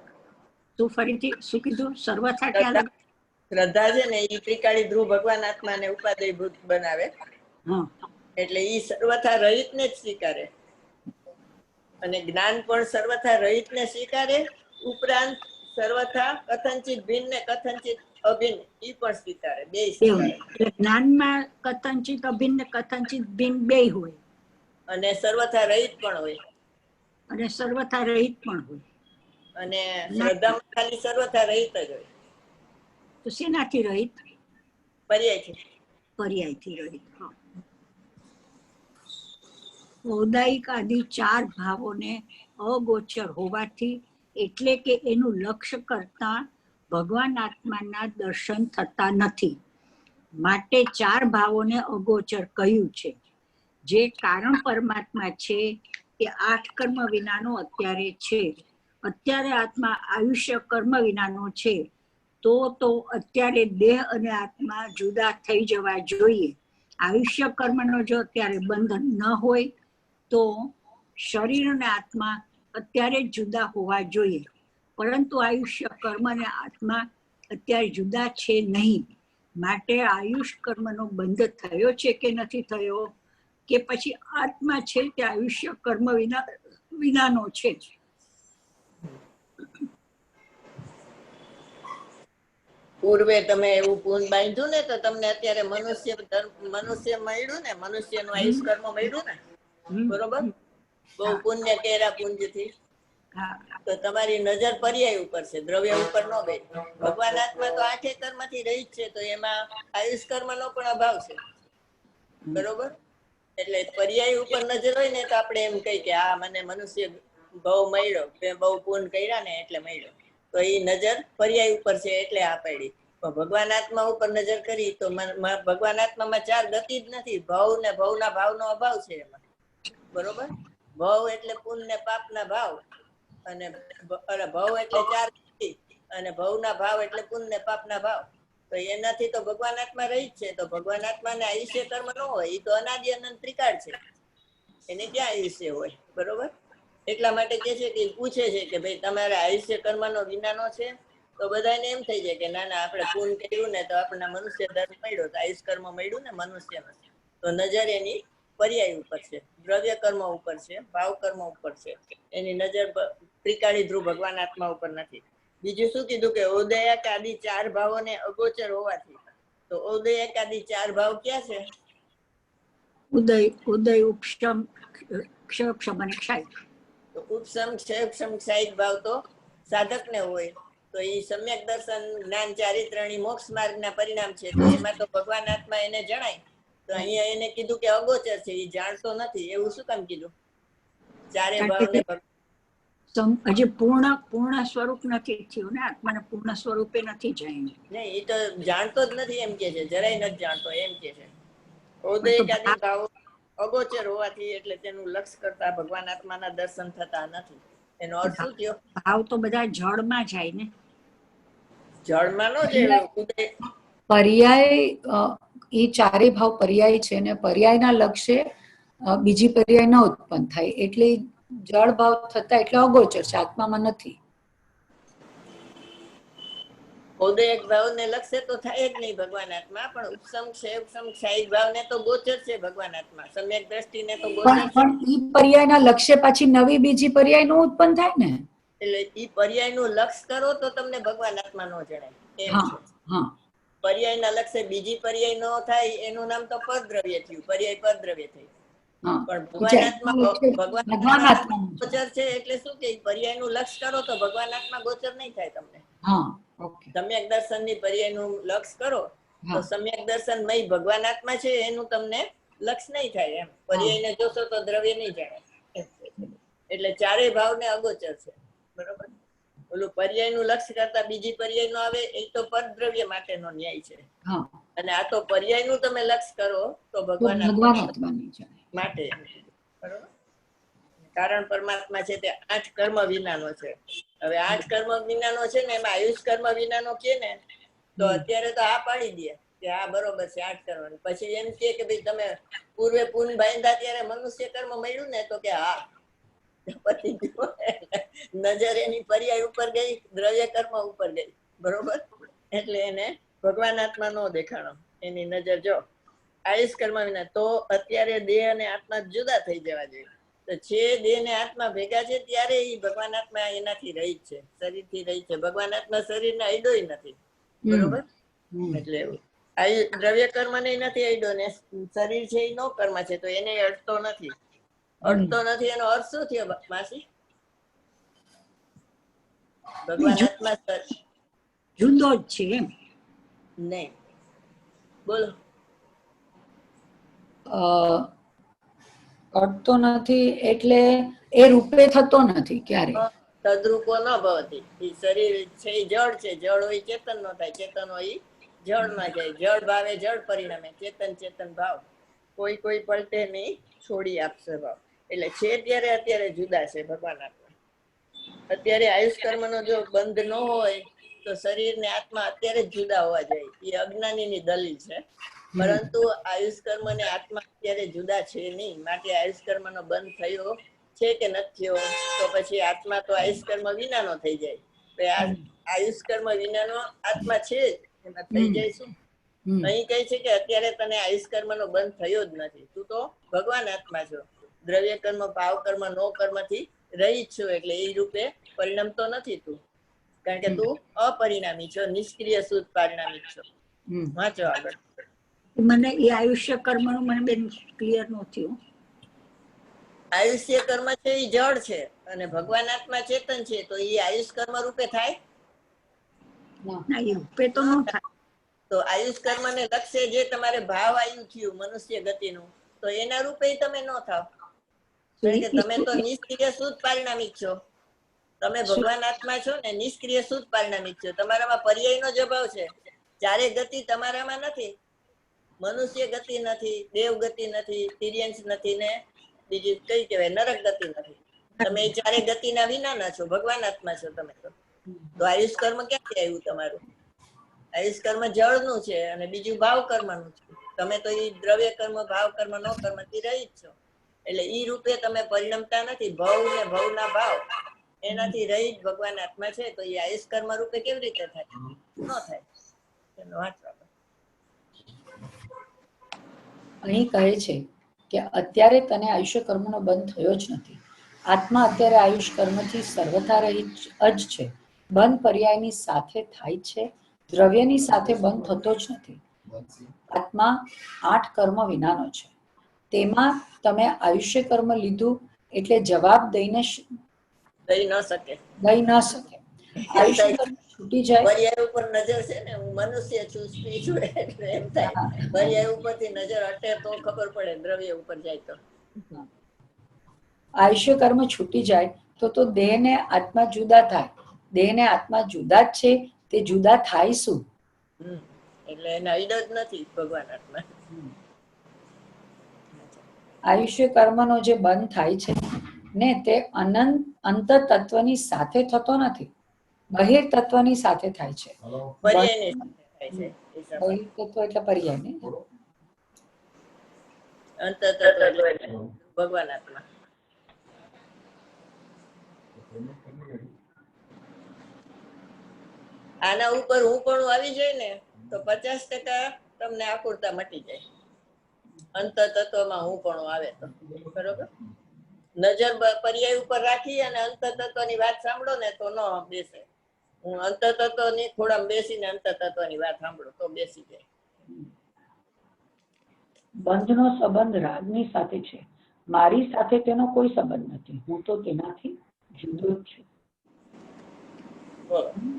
તું ફરીથી શું કીધું? સર્વથા ક્યાં? શ્રદ્ધા છે ને એ ત્રિકાળી ધ્રુવ ભગવાન આત્માને ઉપાદેયભૂત બનાવે, એટલે એ સર્વથા રહિત ને જ સ્વીકારે. અને જ્ઞાન પણ સર્વથા રહિત ને સ્વીકારે, ઉપરાંત સર્વથા કથનચિત ભિન્ન ને કથનચિત અભિન્ન ઈ પણ સ્વીકારે. બે સ્વીકારે. જ્ઞાનમાં કથનચિત અભિન્ન કથનચિત ભિન્ન બે હોય, અને સર્વથા રહિત પણ હોય, અને સર્વથા રહિત પણ હોય. અને શ્રદ્ધામાં ખાલી સર્વથા રહિત જ હોય. તો શેનાથી રહિત? પર્યાયથી. પર્યાયથી રહિત. ઔદાયિક આદિ 4 ભાવોને અગોચર હોવાથી, એટલે કે એનું લક્ષ્ય કરતા ભગવાન આત્માના દર્શન થતા નથી, માટે 4 ભાવોને અગોચર કહ્યું છે. જે કારણ પરમાત્મા છે તે 8 કર્મ વિનાનો અત્યારે છે. અત્યારે આત્મા આયુષ્ય કર્મ વિનાનો છે, તો અત્યારે દેહ અને આત્મા જુદા થઈ જવા જોઈએ. આયુષ્ય કર્મનો જો અત્યારે બંધન ન હોય તો શરીર અને આત્મા અત્યારે જ જુદા હોવા જોઈએ. પરંતુ આયુષ્ય કર્મ અને આત્મા અત્યારે જુદા છે નહીં. માટે આયુષ કર્મનો બંધ થયો છે કે નથી થયો, કે પછી આત્મા છે તે આયુષ્ય કર્મ વિનાનો છે. પૂર્વે તમે એવું પૂન બાંધ્યું ને તો તમને અત્યારે મનુષ્ય મળ્યું ને, મનુષ્યનું આયુષ કર્મ મળ્યું ને. બરોબર? બહુ પુણ્ય કર્યા પુંજથી, તો તમારી નજર પર્યાય ઉપર છે, દ્રવ્ય ઉપર ન ગઈ. ભગવાન આત્મા તો 8 કર્મથી રહી જ છે, તો એમાં આયુષ કર્મનો પણ અભાવ છે. બરોબર? એટલે પર્યાય ઉપર નજર હોય ને તો આપણે એમ કહી કે આ મને મનુષ્ય બહુ મળ્યો, બહુ પૂન કર્યા ને એટલે મળ્યો. તો એ નજર પર્યાય ઉપર છે એટલે આ પાડી. પણ ભગવાન આત્મા ઉપર નજર કરી તો ભગવાન આત્મામાં 4 ગતિ જ નથી. ભવ ને ભવના ભાવનો અભાવ છે એમાં. બરોબર? ભવ એટલે પુણ્ય ને પાપના ભાવ, અને ભવ એટલે 4 ગતિ, અને ભવના ભાવ એટલે પુણ્ય ને પાપના ભાવ. તો એનાથી તો ભગવાન આત્મા રહી જ છે. તો ભગવાન આત્માને આયુષ્ય કર્મ ન હોય, એ તો અનાદિ અનંત ત્રિકાળ છે, એને ક્યાં આયુષ્ય હોય? બરોબર. એટલા માટે કે છે કે પૂછે છે કે ભાઈ તમારે આયુષ્ય કર્મનો વિનાનો છે? તો બધાને એમ થઈ જાય કે ના ના, આપણે પૂર્ણ કર્યું ને તો આપણને મનુષ્ય ધર્મ મળ્યો, તો આયુષ કર્મ મળ્યું ને મનુષ્યનો. તો નજર એની પર્યાય ઉપર છે, દ્રવ્ય કર્મ ઉપર છે, ભાવ કર્મ ઉપર છે. એની નજર ત્રિકાળી ધ્રુવ ભગવાન આત્મા ઉપર નથી. બીજું શું કીધું કે ઉદયક આદિ 4 ભાવોને અગોચર હોવાથી. તો ઉદયક આદિ 4 ભાવ ક્યાં છે? ઉદય, ઉપશમ, ક્ષમ અને ક્ષય. તો ઉપસમ, ક્ષયક્ષમ, ક્ષાયિક ભાવ તો સાધકને હોય. તો એ સમ્યક દર્શન, જ્ઞાન, ચારિત્રણી, મોક્ષ માર્ગના પરિણામ છે. તો એમાં તો ભગવાન આત્મા એને જણાય. તો અહીંયા એને કીધું કે અગોચર છે, એ જાણતો નથી. એવું શું કામ કીધું? 4 ભાવને હજી પૂર્ણ સ્વરૂપ નથી થયું ને, આત્માને પૂર્ણ સ્વરૂપે નથી જાણ્યું. નહીં, એ તો જાણતો જ નથી એમ કે છે, જરાય નથી જાણતો એમ કે છે. ઉદયક આદિ ભાવ અગોચર હોવાથી, એટલે તેનું લક્ષ કરતા ભગવાન આત્માના દર્શન થતા નથી. એનો અર્થ શું થયો? ભાવ તો બધા જળમાં જાય ને. જળમાં નો જે પર્યાય, એ 4 ભાવ પર્યાય છે ને પર્યાયના લક્ષ્ય બીજી પર્યાય ન ઉત્પન્ન થાય, એટલે જળ ભાવ થતા એટલે અગોચર છે, આત્મામાં નથી. ઉદયક ભાવને લક્ષ્ય તો થાય જ નહીં ભગવાન આત્મા, પણ ઉપસમ, ક્ષયક્ષમ, ક્ષાયિક ભાવને તો ગોચર છે ભગવાન આત્મા. સમ્યક દ્રષ્ટિને તો ગોચર છે. પણ એ પર્યાયના લક્ષ્ય પાછી નવી બીજી પર્યાય નું ઉત્પન્ન થાય ને. એટલે ઈ પર્યાયનું લક્ષ કરો તો તમને ભગવાન આત્મા નો જણાય એમ છે. પર્યાયના લક્ષ્ય બીજી પર્યાય નો થાય, એનું નામ તો પરદ્રવ્ય થયું, પર્યાય પરદ્રવ્ય થઈ. પણ ભગવાન આત્મા ગોચર છે, એટલે શું કે પર્યાયનું લક્ષ કરો તો ભગવાન આત્મા ગોચર નહીં થાય તમને. સમ્યક દર્શન ની પર્યાયનું લક્ષ કરો તો સમ્યક દર્શનમય ભગવાન આત્મા છે એનું તમને લક્ષ નહીં થાય એમ. પર્યાયને જોશો તો દ્રવ્ય નહીં જાણે. એટલે 4 ભાવને અગોચર છે. બરોબર. ઓલું પર્યાયનું લક્ષ્ય કરતા બીજી પર્યાય નો આવે, એ તો પરદ્રવ્ય માટેનો ન્યાય છે. અને આ તો પર્યાયનું તમે લક્ષ કરો તો ભગવાન માટે. બરોબર. કારણ પરમાત્મા છે તે 8 કર્મ વિનાનો છે. હવે 8 કર્મ વિનાનો છે ને, એમાં આયુષ કર્મ વિનાનો કે ને, તો અત્યારે તો આ પાડી દે કે આ બરોબર છે 8 કર્મ. પછી એમ કે ભાઈ તમે પૂર્વે પૂન બાંધ્યા ત્યારે મનુષ્ય કર્મ મળ્યું ને, તો કે હા. પછી નજર એની પર્યાય ઉપર ગઈ, દ્રવ્ય કર્મ ઉપર ગઈ. બરોબર. એટલે એને ભગવાન આત્મા નો દેખાણો, એની નજર જો આયુષ કર્મ વિના. તો અત્યારે દેહ અને આત્મા જુદા થઈ જવા જોઈએ. તો છે દેહ ને આત્મા ભેગા છે ત્યારે એ ભગવાન આત્મા એનાથી રહી છે, શરીર થી રહી છે. ભગવાન આત્મા શરીર ને અડ્યોય નથી. બરોબર. એટલે એવું દ્રવ્ય કર્મ ને નથી અડ્યો ને, શરીર છે એ નો કર્મ છે, તો એને અડતો નથી. અડતો નથી એનો અર્થ શું થયો માસી? ભગવાન આત્મા જુદો જ છે એમ નહીં. બોલો. અડતો નથી એટલે એ રૂપે થતો નથી ક્યારે. તદ્રુપો ન ભવતી. એ શરીર છે એ જળ છે, જળ હોય ચેતન નો થાય, ચેતન હોય જળ માં જાય. જળ ભાવે જળ પરિણામે, ચેતન ચેતન ભાવ. કોઈ પલટે નહીં, છોડી આપશે ભાવ. એટલે છે ત્યારે અત્યારે જુદા છે ભગવાન આત્મા. અત્યારે આયુષ કર્મ નો જો બંધ ન હોય તો શરીર ને આત્મા અત્યારે જ જુદા હોવા જોઈએ. એ અજ્ઞાનીની દલીલ છે. પરંતુ આયુષ કર્મ ને આત્મા અત્યારે જુદા છે નહીં. માટે આયુષ કર્મ નો બંધ થયો છે કે નથી થયો, તો પછી આત્મા તો આયુષ કર્મ વિનાનો થઈ જાય. આયુષ કર્મ વિનાનો આત્મા છે જ, એમાં થઈ જાય શું? અહીં કહે છે કે અત્યારે તને આયુષ કર્મ નો બંધ થયો જ નથી. તું તો ભગવાન આત્મા છો. દ્રવ્ય કર્મ, ભાવ કર્મ, નો કર્મ થી રહી છો. એટલે એ રૂપે પરિણામ તો નથી તું, કારણ કે તું અપરિણામી છો, નિષ્ક્રિય શુદ્ધ પરિણામી છો. વાંચો આગળ. મને એ આયુષ્ય કર્મ નું મને બેન ક્લિયર નું થયું. આયુષ્ય કર્મ છે એ જળ છે અને ભગવાન આત્મા ચેતન છે, તો એ આયુષ કર્મ રૂપે થાય ના, એ રૂપે તો ન થાય. તો આયુષ કર્મ ને લક્ષ્ય જે તમારે ભાવ આયુ થયું મનુષ્ય ગતિનું, તો એના રૂપે તમે ન થાવ. કારણ કે તમે તો નિષ્ક્રિય શુદ્ધ પારિણામિક છો. તમે ભગવાન આત્મા છો ને, નિષ્ક્રિય શુદ્ધ પારિણામિક છો. તમારામાં પર્યાય નો જ અભાવ છે. 4 ગતિ તમારામાં નથી. મનુષ્ય ગતિ નથી, દેવ ગતિ નથી, તિર્યંશ નથી, ને બીજી કઈ કહેવાય નરક ગતિ નથી. તમે 4 ગતિના વિનાના છો, ભગવાન આત્મા છો તમે. તો આયુષ કર્મ ક્યાંથી આવ્યું તમારું? આયુષ કર્મ જળનું છે અને બીજું ભાવ કર્મનું છે. તમે તો ઈ દ્રવ્ય કર્મ, ભાવ કર્મ, નો કર્મ થી રહી જ છો. એટલે ઈ રૂપે તમે પરિણમતા નથી. ભવ ને ભવના ભાવ એનાથી રહી જ ભગવાન આત્મા છે. તો એ આયુષ કર્મ રૂપે કેવી રીતે થાય? ન થાય. એનો વાંચવા. અહીં કહે છે કે અત્યારે તને આયુષ્ય કર્મનો બંધ થયો જ નથી. આત્મા અત્યારે આયુષ કર્મથી સર્વથા રહિત જ છે. બંધ પર્યાયની સાથે થાય છે, દ્રવ્યની સાથે બંધ થતો જ નથી. આત્મા 8 કર્મ વિનાનો છે. તેમાં તમે આયુષ્ય કર્મ લીધું એટલે જવાબ દઈ ન શકે. આયુષ્ય કર્મ છૂટી જાય. પર્યાય ઉપર નજર છે ને, હું મનુષ્ય છું, સ્ત્રી છું, એટલે એમ થાય. પર્યાય ઉપરથી નજર હટે તો ખબર પડે, દ્રવ્ય ઉપર જાય તો. આયુષ્ય કર્મ છૂટી જાય તો દેહ ને આત્મા જુદા થાય. દેહ ને આત્મા જુદા જ છે, તે જુદા થાય શું? એટલે એને અઈડ જ નથી ભગવાન આત્મા. આયુષ્ય કર્મનો જે બંધ થાય છે ને, તે અંત તત્વની સાથે થતો નથી, બહિર તત્વની સાથે થાય છે. પર્યાયની સાથે થાય છે. બહિર તત્વ એટલે પર્યાય ને. અંત તત્વ એટલે ભગવાન આત્મા. આના ઉપર હું પણ આવી જાય ને તો 50% તમને આકુરતા મટી જાય. અંત તત્વમાં હું પણ આવે તો બરોબર. નજર પર્યાય ઉપર રાખી અને અંત તત્વની વાત સાંભળો ને તો ન બેસે. હું અંત તત્વની થોડા બેસીને અંત તત્વની વાત સાંભળો તો બેસી જાય. બંધનો સંબંધ રાગની સાથે છે. મારી સાથે તેનો કોઈ સંબંધ નથી. હું તો તેનાથી જુદો જ છું.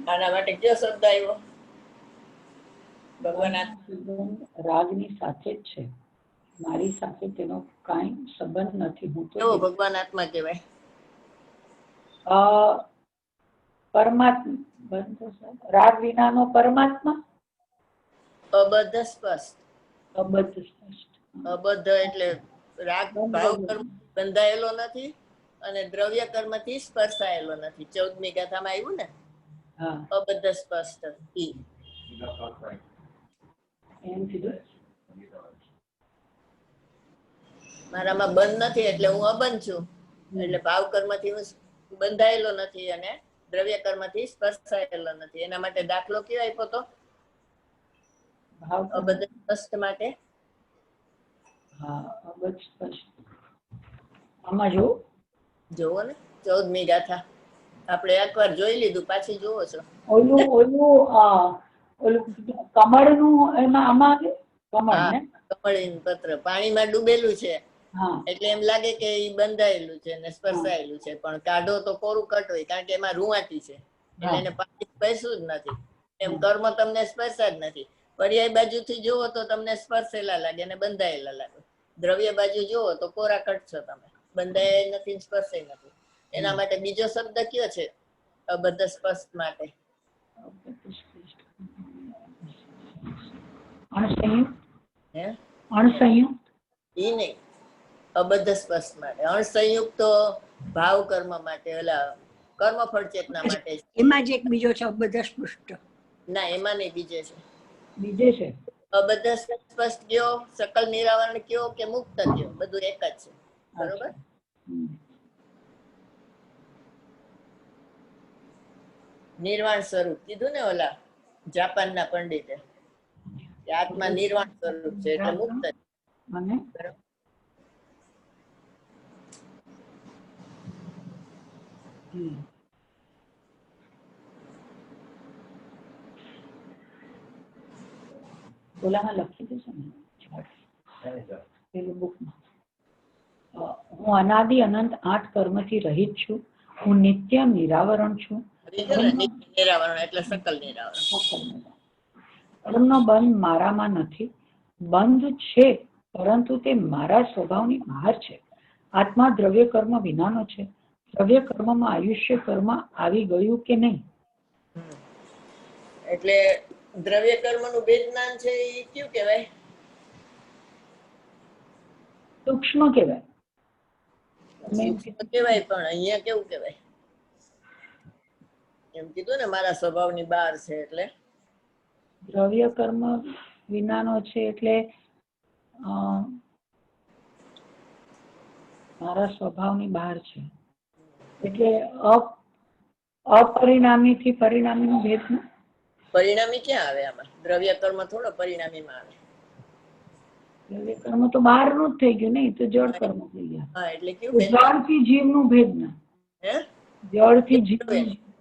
આના માટે કયો શબ્દ આવ્યો? ભગવાન રાગની સાથે જ છે. મારી સાથે તેનો કાંઈ સંબંધ નથી. હું તો ભગવાન આત્મા કહેવાય. પરમાત્મા. રાગ વિનાનો પરમાત્મા. અબદ્ધ સ્પષ્ટ. અબદ્ધ સ્પષ્ટ. અબદ્ધ એટલે રાગ ભાવ કર્મ બંધાયેલો નથી અને દ્રવ્ય કર્મ થી સ્પર્શાયેલો નથી. 14મી ગાથામાં આવ્યું ને, અબદ્ધ સ્પષ્ટ. મારામાં બંધ નથી એટલે હું અબંધ છું. એટલે ભાવ કર્મ થી હું બંધાયેલો નથી અને દ્રવ્ય કર્મ થી સ્પર્શાયેલો નથી. એના માટે દાખલો કયો આપ્યો તો? અબદ્ધ સ્પષ્ટ માટે. આમાં જોવો ને 14મી ગાથા આપણે એકવાર જોઈ લીધું, પાછી જોવો છો. ઓલું કમળનું એમાં આમાં કમળ ને કમળીન પત્ર પાણીમાં ડૂબેલું છે એટલે એમ લાગે કે એ બંધાયેલું છે ને સ્પર્શાયેલું છે, પણ કાઢો તો કોરું કટ હોય કારણ કે એમાં રૂવાટી છે એટલે એને પાણી સ્પર્શ્યું જ નથી. એમ કર્મ તમને સ્પર્શા જ નથી. પર્યાય બાજુથી જુઓ તો તમને સ્પર્શેલા લાગે અને બંધાયેલા લાગે. દ્રવ્ય બાજુ જુઓ તો કોરા કટ છો તમે, બંધાયેલા નથી, સ્પર્શે નથી. એના માટે બીજો શબ્દ કયો છે અબદ્ધ સ્પષ્ટ માટે? અણસંયુક્ત. ઈ નહીં, અબદ્ધ સ્પષ્ટ માટે. અણસંયુક્ત તો ભાવ કર્મ માટે, ઓલા કર્મફળ ચેતના માટે. એમાં જ એક બીજો છે અબદ્ધ સ્પષ્ટ. ના, એમાં નહીં, બીજે છે. બીજે છે અબદ્ધ સ્પષ્ટ કયો, સકલ નિરાવરણ કયો કે મુક્ત કયો, બધું એક જ છે. બરોબર. નિર્વાણ સ્વરૂપ કીધું ને ઓલા જાપાનના પંડિતે, કે આત્મા નિર્વાણ સ્વરૂપ છે એટલે મુક્ત છે. ઓલામાં લખી દેશે ને પેલું બુકમાં. હું અનાદિ અનંત 8 કર્મથી રહિત છું. હું નિત્ય નિરાવરણ છું. નિરાવરણ એટલે સકલ નિરાવરણ. કર્મનો બંધ મારામાં નથી. બંધ છે પરંતુ તે મારા સ્વભાવની બહાર છે. આત્મા દ્રવ્ય કર્મ વિનાનો છે. દ્રવ્ય કર્મમાં આયુષ્ય કર્મ આવી ગયું કે નહીં? એટલે દ્રવ્ય કર્મનું વેદનાન છે એ કયું કહેવાય? સૂક્ષ્મ કહેવાય. કહેવાય પણ અહીંયા કેવું કહેવાય? એમ કીધું ને મારા સ્વભાવની બહાર છે એટલે દ્રવ્ય કર્મ વિનાનો છે એટલે મારા સ્વભાવની બહાર છે એટલે અપરિણામી થી પરિણામી નો ભેદ ને. પરિણામી ક્યાં આવે આમાં? દ્રવ્ય કર્મ થોડો પરિણામીમાં આવે. દ્રવ્ય કર્મ તો બહારનું જ થઈ ગયું ને, તો જળ કર્મ થઈ ગયા. હા, એટલે કેવું ભેદ? જળ થી જીવ નું ભેદ ના. હે? જળ થી જીવ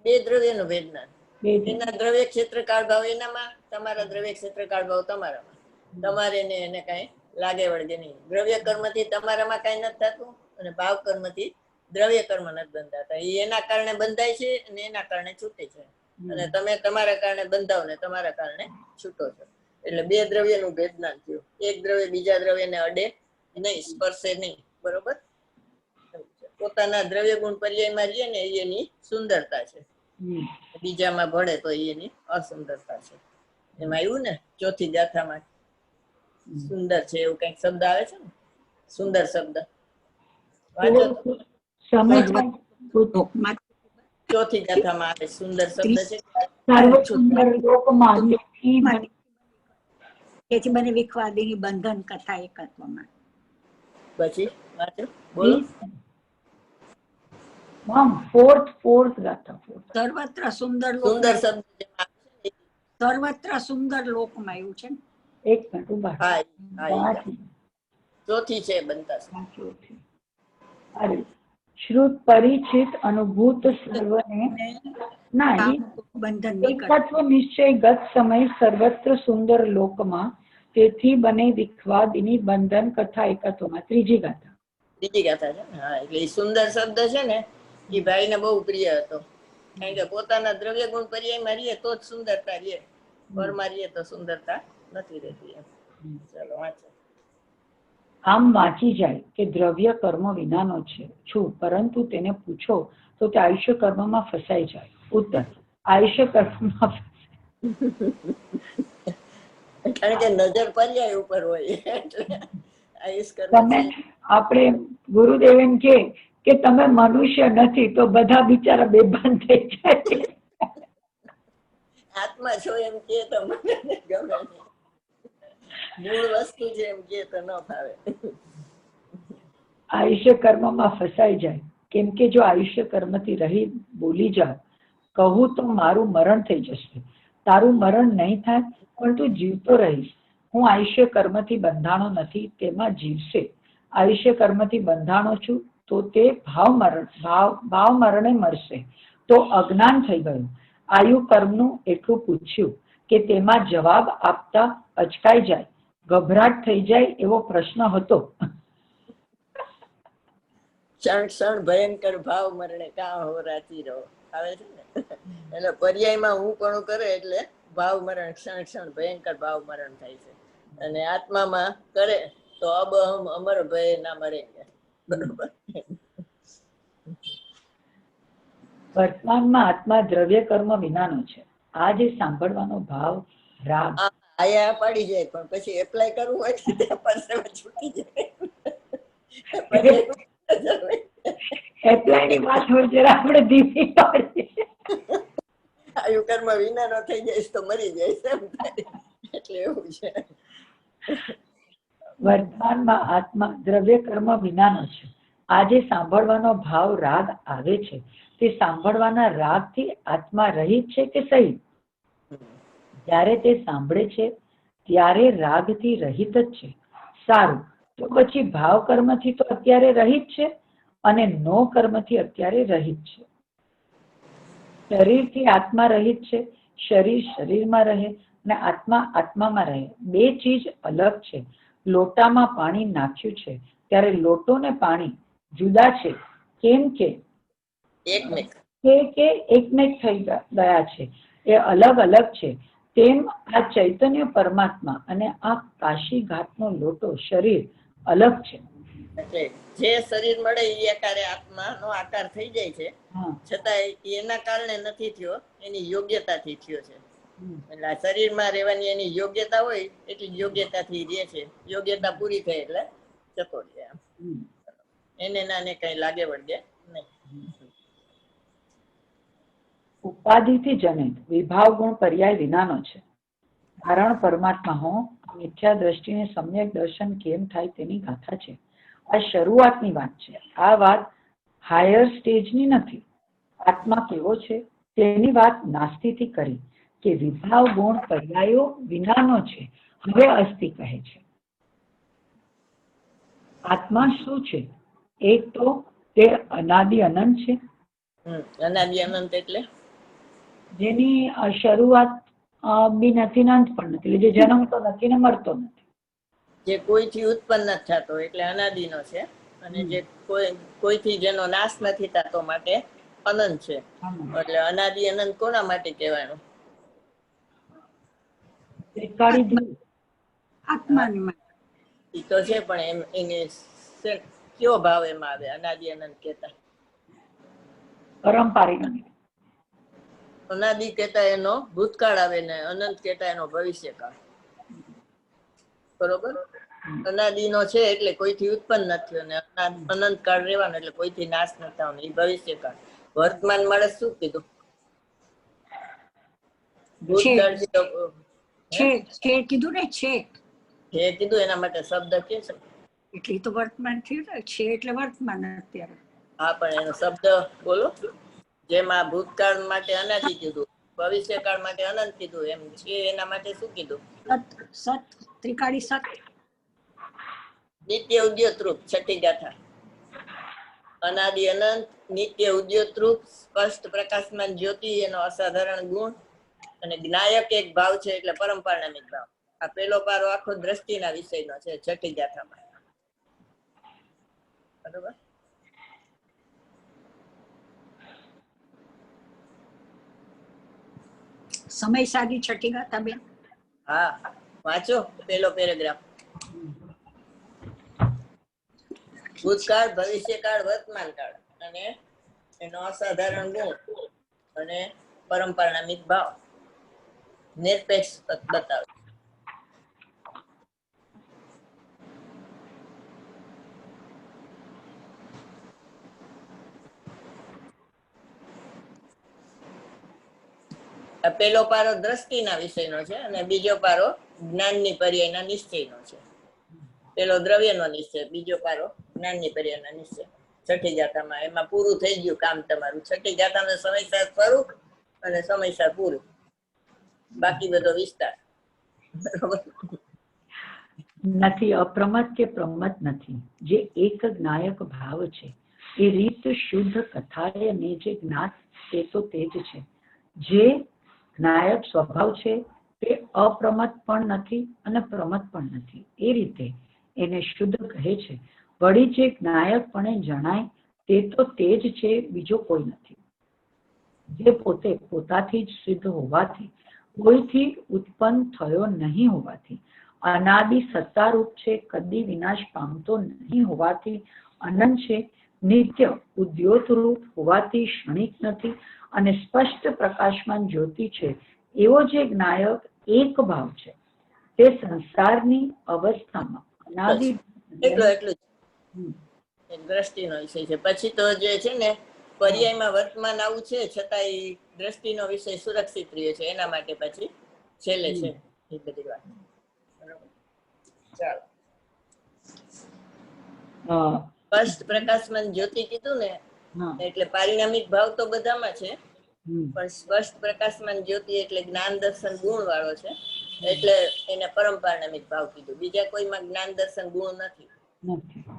બે દ્રવ્ય નું ભેદ ના. ભેદ. એના દ્રવ્ય ક્ષેત્રકાળ ભાવ એનામાં, તમારા દ્રવ્ય ક્ષેત્રકાળ ભાવ તમારામાં. તમારે ને એને કઈ લાગે વળગે નહીં. દ્રવ્ય કર્મ થી તમારામાં કઈ નથી થતું અને ભાવ કર્મ થી દ્રવ્ય કર્મ નથી બંધાતા. એ એના કારણે બંધાય છે અને એના કારણે છૂટે છે. અને તમે તમારા કારણે બંધાવ ને તમારા કારણે છૂટો છો. એટલે બે દ્રવ્ય નું ભેદનાન થયું. એક દ્રવ્ય બીજા દ્રવ્યને અડે નહીં, સ્પર્શે નહીં. બરોબર? પોતાના દ્રવ્ય ગુણ પર્યાયમાં રહીએ ને એની સુંદરતા છે. બીજામાં ભળે તો એની અસુંદરતા છે. એમાં આવ્યું ને ચોથી ગાથામાં સુંદર છે એવું કઈક શબ્દ આવે છે ને, સુંદર શબ્દ વાંચો તો. ચોથી ગાથામાં આવે સુંદર શબ્દ છે. તેથી મને વિખવાદીની બંધન કથા એકત્વમાં. પછી વાંચો, બોલો. ફોર્થ ગાથા. સર્વત્ર સુંદર સુંદર શબ્દ સર્વત્ર સુંદર લોકમાં આવ્યું છે. એક મિનિટ ઉભા. હા, ચોથી છે બનતા. શ્રુત પરિચિત અનુભૂત સર્વને બંધન એકત્વ નિશ્ચય ગત સમય સર્વત્ર સુંદર લોકમાં, તેથી બને વિખવાદિની બંધન કથા એકત્વમાં. ત્રીજી ગાથા છે. હા, એટલે એ સુંદર શબ્દ છે ને એ ભાઈને બહુ પ્રિય હતો. કારણ કે પોતાના દ્રવ્ય ગુણ પર્યાયમાં રહીએ તો જ સુંદરતા રહીએ, પરમાં રહીએ તો સુંદરતા નથી રહેતી. ચાલો વાંચો. આમ વાંચી જાય કે દ્રવ્ય કર્મ વિનાનો છું, પરંતુ તેને પૂછો તો તે આયુષ્ય કર્મમાં ફસાઈ જાય. ઉત્તર: આયુષ્ય કર્મમાં કારણ કે નજર પર્યાય ઉપર હોય એટલે આયુષ કર્મ. આપણે ગુરુદેવ એમ કે તમે મનુષ્ય નથી તો બધા બિચારા બેભાન થઈ જાય. આત્મા છો એમ કે તો મને ગમે નહીં. મૂળ વસ્તુ છે એમ કે તો ન ફાવે. આયુષ્ય કર્મમાં ફસાઈ જાય. કેમ કે જો આયુષ્ય કર્મથી રહી બોલી જાવ, કહું તો મારું મરણ થઈ જશે. તારું મરણ નહીં થાય પણ તું જીવતો રહીશ. હું આયુષ્ય કર્મથી બંધાણો નથી, તેમાં જીવશે. આયુષ્ય કર્મથી બંધાણો છું તો તે ભાવ મરણે મરશે. તો અજ્ઞાન થઈ ગયું. આયુ કર્મનું એટલું પૂછ્યું કે તેમાં જવાબ આપતા અચકાઈ જાય, ગભરાટ થઈ જાય એવો પ્રશ્ન હતો. ક્ષણ ક્ષણ ભયંકર ભાવ મરણે કાં હો રાચી રહો આવે છે ને. એટલે પર્યાયમાં હું પણ કરે એટલે ભાવ મરણ, ક્ષણ ક્ષણ ભયંકર ભાવ મરણ થાય છે. અને આત્મામાં કરે તો અબ હમ અમર ભય ના મરેંગે. બરોબર. વર્તમાનમાં આત્મા દ્રવ્ય કર્મ વિનાનો છે. આ જે સાંભળવાનો ભાવ રાગ આયા પાડી જાય પણ પછી એપ્લાય કરવું હોય તો ત્યાં પાસે છૂટી જાય. એપ્લાય ની વાત હોય જરા આપણે ધીમી પાડીએ. આયુ કર્મ વિનાનો થઈ જાય તો મરી જાય એમ થાય. એટલે એવું છે. વર્તમાનમાં આત્મા દ્રવ્ય કર્મ વિનાનો છે. આ જે સાંભળવાનો ભાવ રાગ આવે છે તે સાંભળવાના રાગથી આત્મા રહિત છે કે સહિત? જ્યારે તે સાંભળે છે ત્યારે રાગથી રહિત જ છે. સારું, તો પછી ભાવ કર્મથી તો અત્યારે રહિત છે અને નો કર્મથી અત્યારે રહિત છે. શરીરથી આત્મા રહિત છે. શરીર શરીરમાં રહે અને આત્મા આત્મામાં રહે. બે ચીજ અલગ છે. લોટામાં પાણી નાખ્યું છે ત્યારે લોટો ને પાણી જુદા છે. કેમ કે એકમેક થઈ ગયા છે, એ અલગ અલગ છે. તેમ આ ચૈતન્ય પરમાત્મા અને આ કાશી ઘાટનો લોટો શરીર અલગ છે. એટલે જે શરીર મળે એ આકારે આત્માનો આકાર થઈ જાય છે, છતાં એના કારણે નથી થયો, એની યોગ્યતાથી થયો છે. એટલે આ શરીરમાં રહેવાની એની યોગ્યતા હોય એટલી યોગ્યતાથી રહે છે. યોગ્યતા પૂરી થઈ એટલે જતો રહે. એને નાને કઈ લાગે વળગે નહીં. ઉપાધિથી જનિત વિભાવ ગુણ પર્યાય વિનાનો છે. કારણ પરમાત્મા હો મિથ્યા દ્રષ્ટિને સમ્યક દર્શન કેમ થાય તેની ગાથા છે. આ શરૂઆતની વાત છે. આ વાત હાયર સ્ટેજની નથી. આત્મા કેવો છે તેની વાત નાસ્તિથી કરી કે વિભાવ ગુણ પર્યાયો વિનાનો છે. હવે અસ્તિ કહે છે આત્મા શું છે? એક તો તે અનાદિ અનંત છે, અનાદિ અનંત એટલે જેની શરૂઆત બી નથી ને અંત પણ નથી, એટલે જે જન્મતો નથી ને મરતો નથી, જે કોઈથી ઉત્પન્ન નથી થતો એટલે અનાદિનો છે. અને જે કોઈથી જેનો નાશ નથી થતો માટે અનંત છે. એટલે અનાદિ અનંત કોના માટે કહેવાનું? ત્રિકાળી ધ્રુવ. આત્માની માટે. એ તો છે પણ એને કયો ભાવ એમાં આવે અનાદિ અનંત કહેતા? પરંપારિક. અનાદિ કહેતા એનો ભૂતકાળ આવે ને અનંત કહેતા એનો ભવિષ્યકાળ. બરોબર? અનાદિનો છે એટલે કોઈથી ઉત્પન્ન નથી અને અનંત કાળ રહેવાનો એટલે કોઈથી નાશ નથી થવાનો, એ ભવિષ્યકાળ. વર્તમાન માણસ શું કીધું? ભૂતકાળ છે કીધું ને, છે જે કીધું એના માટે શબ્દ કે છે એટલે તો વર્તમાન થયું ને, છે એટલે વર્તમાન અત્યારે. હા પણ એનો શબ્દ બોલો. જેમાં ભૂતકાળ માટે અનાદિ કીધું, ભવિષ્યકાળ માટે અનંત કીધું, એમ છે એના માટે શું કીધું? સત, ત્રિકાળી સત. નિત્ય ઉદ્યોતરૂપ છઠ્ઠી ગાથા. અનાદિ અનંત, નિત્ય ઉદ્યોતરૂપ, સ્પષ્ટ પ્રકાશમાન જ્યોતિ એનો અસાધારણ ગુણ, અને જ્ઞાયક એક ભાવ છે એટલે પરંપરામિક ભાવ. આ પેલો પારો આખો દ્રષ્ટિના વિષયનો છે છઠ્ઠી ગાથામાં. બરોબર? સમય સાદી છઠ્ઠી ગાથા બેન. હા વાંચો પેલો પેરેગ્રાફ. ભૂતકાળ, ભવિષ્યકાળ, વર્તમાન કાળ અને એનો અસાધારણ ગુણ અને પરંપરામિક ભાવ નિરપેક્ષ બતાવે. પેલો પારો દ્રષ્ટિના વિષયનો છે અને બીજો પારો જ્ઞાનની પર્યાયના નિશ્ચયનો છે. પેલો દ્રવ્યનો નિશ્ચય, બીજો પારો જ્ઞાનની પર્યાયના નિશ્ચય. છઠ્ઠી ગાથામાં એમાં પૂરું થઈ ગયું કામ તમારું. છઠ્ઠી ગાથાનો સમયસાર સ્વરૂપ અને સમયસાર પૂરું, બાકી બધો વિસ્તાર. નથી અપ્રમત કે પ્રમત નથી, જે એક જ્ઞાયક ભાવ છે એ રીત શુદ્ધ કથાએ ને જે જ્ઞાત તે તો તે જ છે. જે જ્ઞાયક સ્વભાવ છે તે અપ્રમત પણ નથી અને પ્રમત પણ નથી, એ રીતે એને શુદ્ધ કહે છે. વળી જે જ્ઞાયકપણે જણાય તે તો તે જ છે, બીજો કોઈ નથી. જે પોતે પોતાથી જ સિદ્ધ હોવાથી, કોઈથી ઉત્પન્ન થયો નહીં હોવાથી, અનાદિ સત્તારૂપ છે, કદી વિનાશ પામતો નહીં હોવાથી અનંત છે, નિત્ય ઉદ્યોતરૂપ હોવાથી ક્ષણિક નથી અને સ્પષ્ટ પ્રકાશમાન જ્યોતિ છે, એવો જે જ્ઞાયક એક ભાવ છે તે સંસારની અવસ્થામાં અનાદિ એટલું જ દ્રષ્ટિનો વિષય છે. પછી તો જે છે ને પર્યાયમાં વર્તમાન આવું છે છતાં એ દ્રષ્ટિનો વિષય સુરક્ષિત રહ્યો છે, એના માટે પછી છેલ્લે છે એ બધી વાત. ચાલો, સ્પષ્ટ પ્રકાશમાન જ્યોતિ કીધું ને, એટલે પારિણામિક ભાવ તો બધામાં છે પણ સ્પષ્ટ પ્રકાશમાન જ્યોતિ એટલે જ્ઞાન દર્શન ગુણ વાળો છે એટલે એને પરંપરામિક ભાવ કીધું. બીજા કોઈમાં જ્ઞાન દર્શન ગુણ નથી.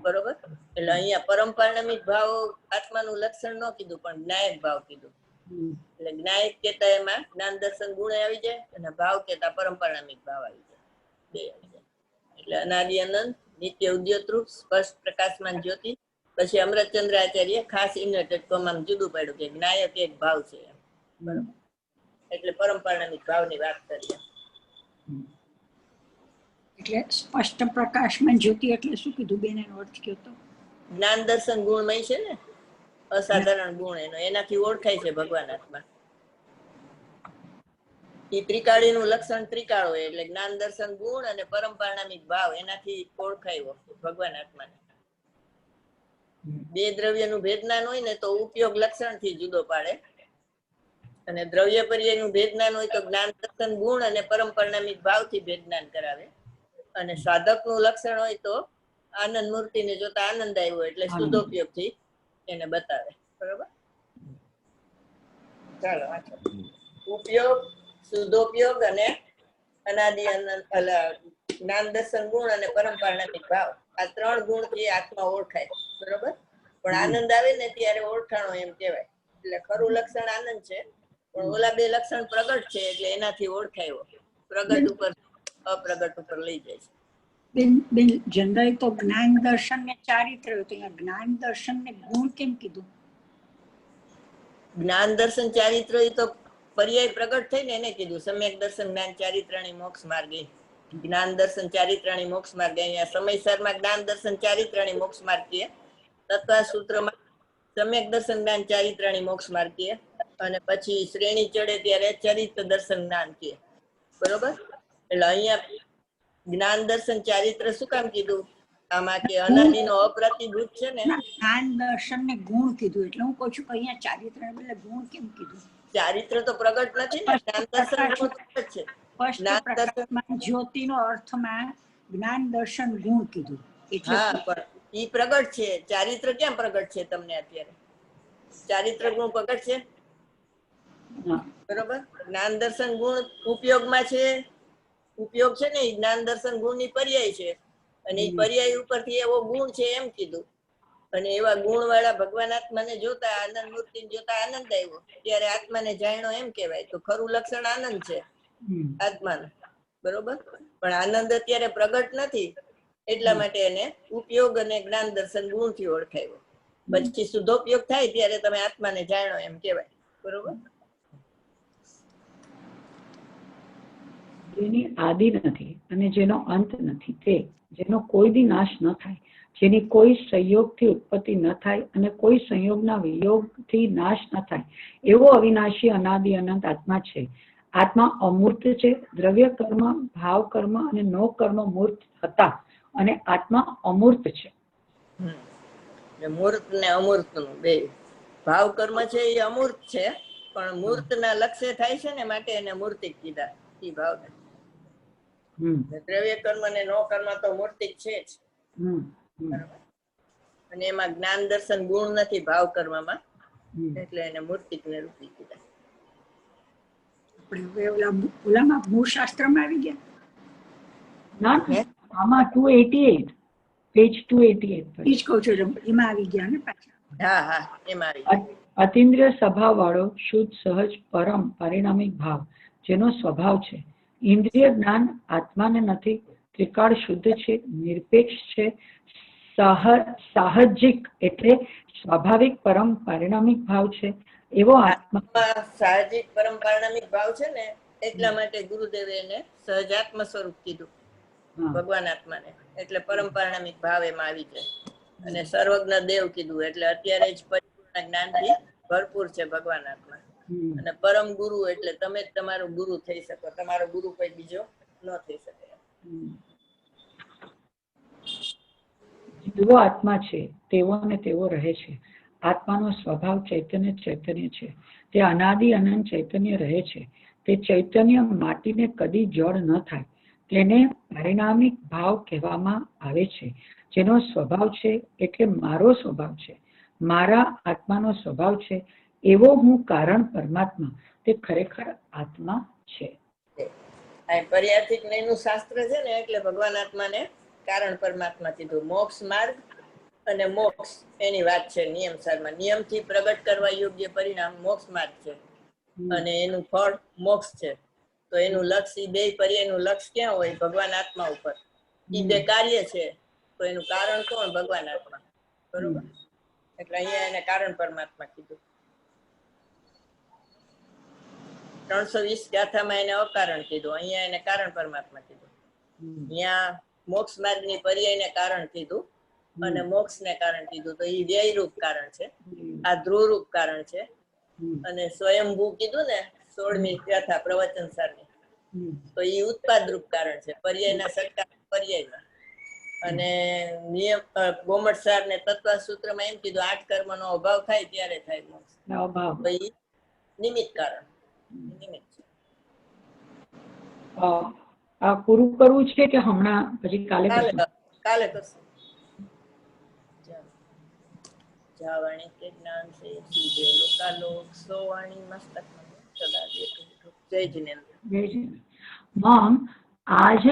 બરોબર? એટલે અહીંયા પરંપરામિક ભાવ આત્માનું લક્ષણ ન કીધું પણ જ્ઞાયક ભાવ કીધું. એટલે જ્ઞાયક કેતા એમાં જ્ઞાન દર્શન ગુણ આવી જાય અને ભાવ કેતા પરંપરામિક ભાવ આવી જાય, બે આવી જાય. એટલે અનાદિ અનંત, નિત્ય ઉદ્યોતરૂપ, સ્પષ્ટ પ્રકાશમાન જ્યોતિ. પછી અમૃતચંદ્ર આચાર્ય ખાસ ઇન્વર્ટેડ કોમામાં જુદું પાડ્યું કે જ્ઞાયક એક ભાવ છે. બરોબર? એટલે પરંપરામિક ભાવની વાત કરીએ. એટલે સ્પષ્ટ પ્રકાશમાં જ્યોતિ એટલે શું કીધું બેન, એનો અર્થ કયો તો? જ્ઞાન દર્શન ગુણમય છે ને, અસાધારણ ગુણ એનો, એનાથી ઓળખાય છે ભગવાન આત્મા. એ ત્રિકાળીનું લક્ષણ ત્રિકાળ હોય એટલે જ્ઞાન દર્શન ગુણ અને પરંપરામિક ભાવ એનાથી ઓળખાય ભગવાન આત્માને. બે દ્રવ્યનું ભેદનાન હોય ને તો ઉપયોગ લક્ષણથી જુદો પાડે અને દ્રવ્ય પર્યાયનું ભેદ જ્ઞાન હોય તો જ્ઞાન દર્શન ગુણ અને પરમ પરિણામિક ભાવથી ભેદ જ્ઞાન કરાવે. અને સાધકનું લક્ષણ હોય તો આનંદ મૂર્તિને જોતા આનંદ આવ્યો એટલે શુદ્ધોપયોગથી એને બતાવે. બરોબર? ચાલો વાંચો. ઉપયોગ, શુદ્ધોપયોગ અને અનાદિ જ્ઞાન દર્શન ગુણ અને પરમ પરિણામિક ભાવ, આ 3 ગુણથી આત્મા ઓળખાય. બરોબર? પણ આનંદ આવે ને ત્યારે ઓળખાણો એમ કહેવાય. એટલે ખરું લક્ષણ આનંદ છે, પણ ઓલા 2 લક્ષણ પ્રગટ છે એટલે એનાથી ઓળખાયો. પ્રગટ ઉપર અપ્રગટ ઉપર લઈ જાય છે. બેન જનરલ તો જ્ઞાન દર્શન ને ચારિત્ર હતું, અહીંયા જ્ઞાન દર્શન ને ગુણ કેમ કીધું? જ્ઞાન દર્શન ચારિત્ર એ તો પર્યાય પ્રગટ થઈને એને કીધું. સમ્યક દર્શન જ્ઞાન ચારિત્રણી મોક્ષ માર્ગે, જ્ઞાન દર્શન ચારિત્રણી મોક્ષ માર્ગે. અહીંયા સમયસરમાં જ્ઞાન દર્શન ચારિત્રણી મોક્ષ માર્ગીય, તત્વ સૂત્રમાં સમ્યક દર્શન જ્ઞાન ચારિત્રણી મોક્ષ માર્ગીય, અને પછી શ્રેણી ચડે ત્યારે ચરિત્ર દર્શન જ્ઞાન કહે. બરોબર? એટલે અહીંયા જ્ઞાન દર્શન ચારિત્ર શું કામ કીધું આમાં કે અનાદિનો અપ્રતિભૂત છે ને. જ્ઞાન દર્શન ને ગુણ કીધું એટલે હું કહું છું કે અહીંયા ચારિત્ર ને બદલે ગુણ કેમ કીધું? ચારિત્ર તો પ્રગટ નથી ને, જ્ઞાન દર્શન ગુણ પ્રગટ છે. જ્ઞાન દર્શન જ્યોતિનો અર્થમાં જ્ઞાન દર્શન ગુણ કીધું એટલે હા, પણ ઈ પ્રગટ છે. ચારિત્ર ક્યાં પ્રગટ છે તમને અત્યારે? ચારિત્ર ગુણ પ્રગટ છે. બરોબર? જ્ઞાન દર્શન ગુણ ઉપયોગમાં છે. ઉપયોગ છે ને એ જ્ઞાન દર્શન ગુણ ની પર્યાય છે, અને એ પર્યાય ઉપરથી એવો ગુણ છે એમ કીધું. અને એવા ગુણ વાળા ભગવાન આત્માને જોતા આનંદ મૂર્તિને જોતા આનંદ આવ્યો ત્યારે આત્માને જાણ્યો એમ કહેવાય. તો ખરું લક્ષણ આનંદ છે આત્માનું. બરોબર? પણ આનંદ અત્યારે પ્રગટ નથી એટલા માટે એને ઉપયોગ અને જ્ઞાન દર્શન ગુણ થી ઓળખાયો. પછી શુદ્ધોપયોગ થાય ત્યારે તમે આત્માને જાણો એમ કહેવાય. બરોબર? જેની આદિ નથી અને જેનો અંત નથી, તે જેનો કોઈ દી નાશ ન થાય, જેની કોઈ સંયોગથી ઉત્પત્તિ ન થાય અને કોઈ સંયોગના વિયોગથી નાશ ન થાય, એવો અવિનાશી અનાદિ અનંત આત્મા છે. આત્મા અમૂર્ત છે. દ્રવ્ય કર્મ, ભાવ કર્મ અને નો કર્મ મૂર્ત હતા, અને આત્મા અમૂર્ત છે. મૂર્ત ને અમૂર્ત નું બે ભાવ કર્મ છે એ અમૂર્ત છે, પણ મૂર્ત ના લક્ષ્ય થાય છે ને માટે એને મૂર્તિક કીધા. એ ભાવ દ્રવ્ય કર્મ ને નો કર્મ તો મૂર્તિક છે જ. અને એમાં જ્ઞાન દર્શન ગુણ નથી ભાવ કર્મમાં, એટલે એને મૂર્તિક ને રૂપી કીધા. ઓલામાં ભૂશાસ્ત્રમાં આવી ગયા ના, આમાં 288 પેજ 288 એ જ કહું છું એમાં આવી ગયા ને પાછા. હા હા, એમાં આવી. અતિન્દ્રિય સ્વભાવ વાળો શુદ્ધ સહજ પરમ પરિણામિક ભાવ જેનો સ્વભાવ છે. ઇન્દ્રિય જ્ઞાન આત્માને નથી. ત્રિકાળ શુદ્ધ છે, નિરપેક્ષ છે, સાહજિક એટલે સ્વાભાવિક પરમ પરિણામિક ભાવ છે. એવો આત્મા સાહજિક પરમ પરિણામિક ભાવ છે ને એટલા માટે ગુરુદેવે એને સહજાત્મ સ્વરૂપ કીધું ભગવાન આત્માને. એટલે પરમ પરિણામિક ભાવ એમાં આવી જાય. અને સર્વજ્ઞ દેવ કીધું એટલે અત્યારે જ પરિપૂર્ણ જ્ઞાનથી ભરપૂર છે ભગવાન આત્મા. અને પરમ ગુરુ એટલે તમે જ તમારો ગુરુ થઈ શકો. તમારો ગુરુ કોઈ બીજો ન થઈ શકે. જેવો આત્મા છે તેવો ને તેવો રહે છે. આત્માનો સ્વભાવ ચૈતન્ય ચૈતન્ય છે. તે અનાદિ અનંત ચૈતન્ય રહે છે. તે ચૈતન્ય માટીને કદી જળ ન થાય. તેને પરિણામિક ભાવ કહેવામાં આવે છે. જેનો સ્વભાવ છે એટલે મારો સ્વભાવ છે, મારા આત્માનો સ્વભાવ છે. એવો હું કારણ પરમાત્મા, તે ખરેખર આત્મા છે. પર્યાર્થિક જ્ઞાનનું શાસ્ત્ર છે ને એટલે ભગવાન આત્માને કારણ પરમાત્મા કીધું. મોક્ષ માર્ગ અને મોક્ષ એની વાત છે નિયમસારમાં. નિયમથી પ્રગટ કરવા યોગ્ય પરિણામ મોક્ષ માર્ગ છે, અને એનું ફળ મોક્ષ છે. તો એનું લક્ષ એ બે પર્યાયનું લક્ષ ક્યાં હોય? ભગવાન આત્મા ઉપર. એ બે કાર્ય છે તો એનું કારણ કોણ? ભગવાન આત્મા. બરોબર? એટલે અહીંયા એને કારણ પરમાત્મા કીધું. 320 ગાથામાં એને અકારણ કીધું, અહીંયા એને કારણ પરમાત્મા કીધું. અહીંયા મોક્ષ માર્ગની પર્યાયને કારણ કીધું અને મોક્ષને કારણ કીધું. તો એ વ્યયરૂપ કારણ છે, આ ધ્રુવરૂપ કારણ છે. અને સ્વયંભૂ કીધું ને 16મી ગાથા પ્રવચનસારની, તો એ ઉત્પાદ રૂપ કારણ છે પર્યાયના સરકાર પર્યાયમાં. અને નિયમ ગોમટસાર ને તત્વ સૂત્રમાં એમ કીધું 8 કર્મનો અભાવ થાય ત્યારે થાય મોક્ષ. તો એ નિમિત્ત કારણ. નિમિત્ત છે. આ પૂરું કરવું છે કે હમણાં પછી કાલે કરશું? કાલે કરશું. જાવાણી તે જ્ઞાન છે સીધે લોકાલોક સોવાણી મસ્તક સદા જય જિનેન્દ્ર. મોમ, आज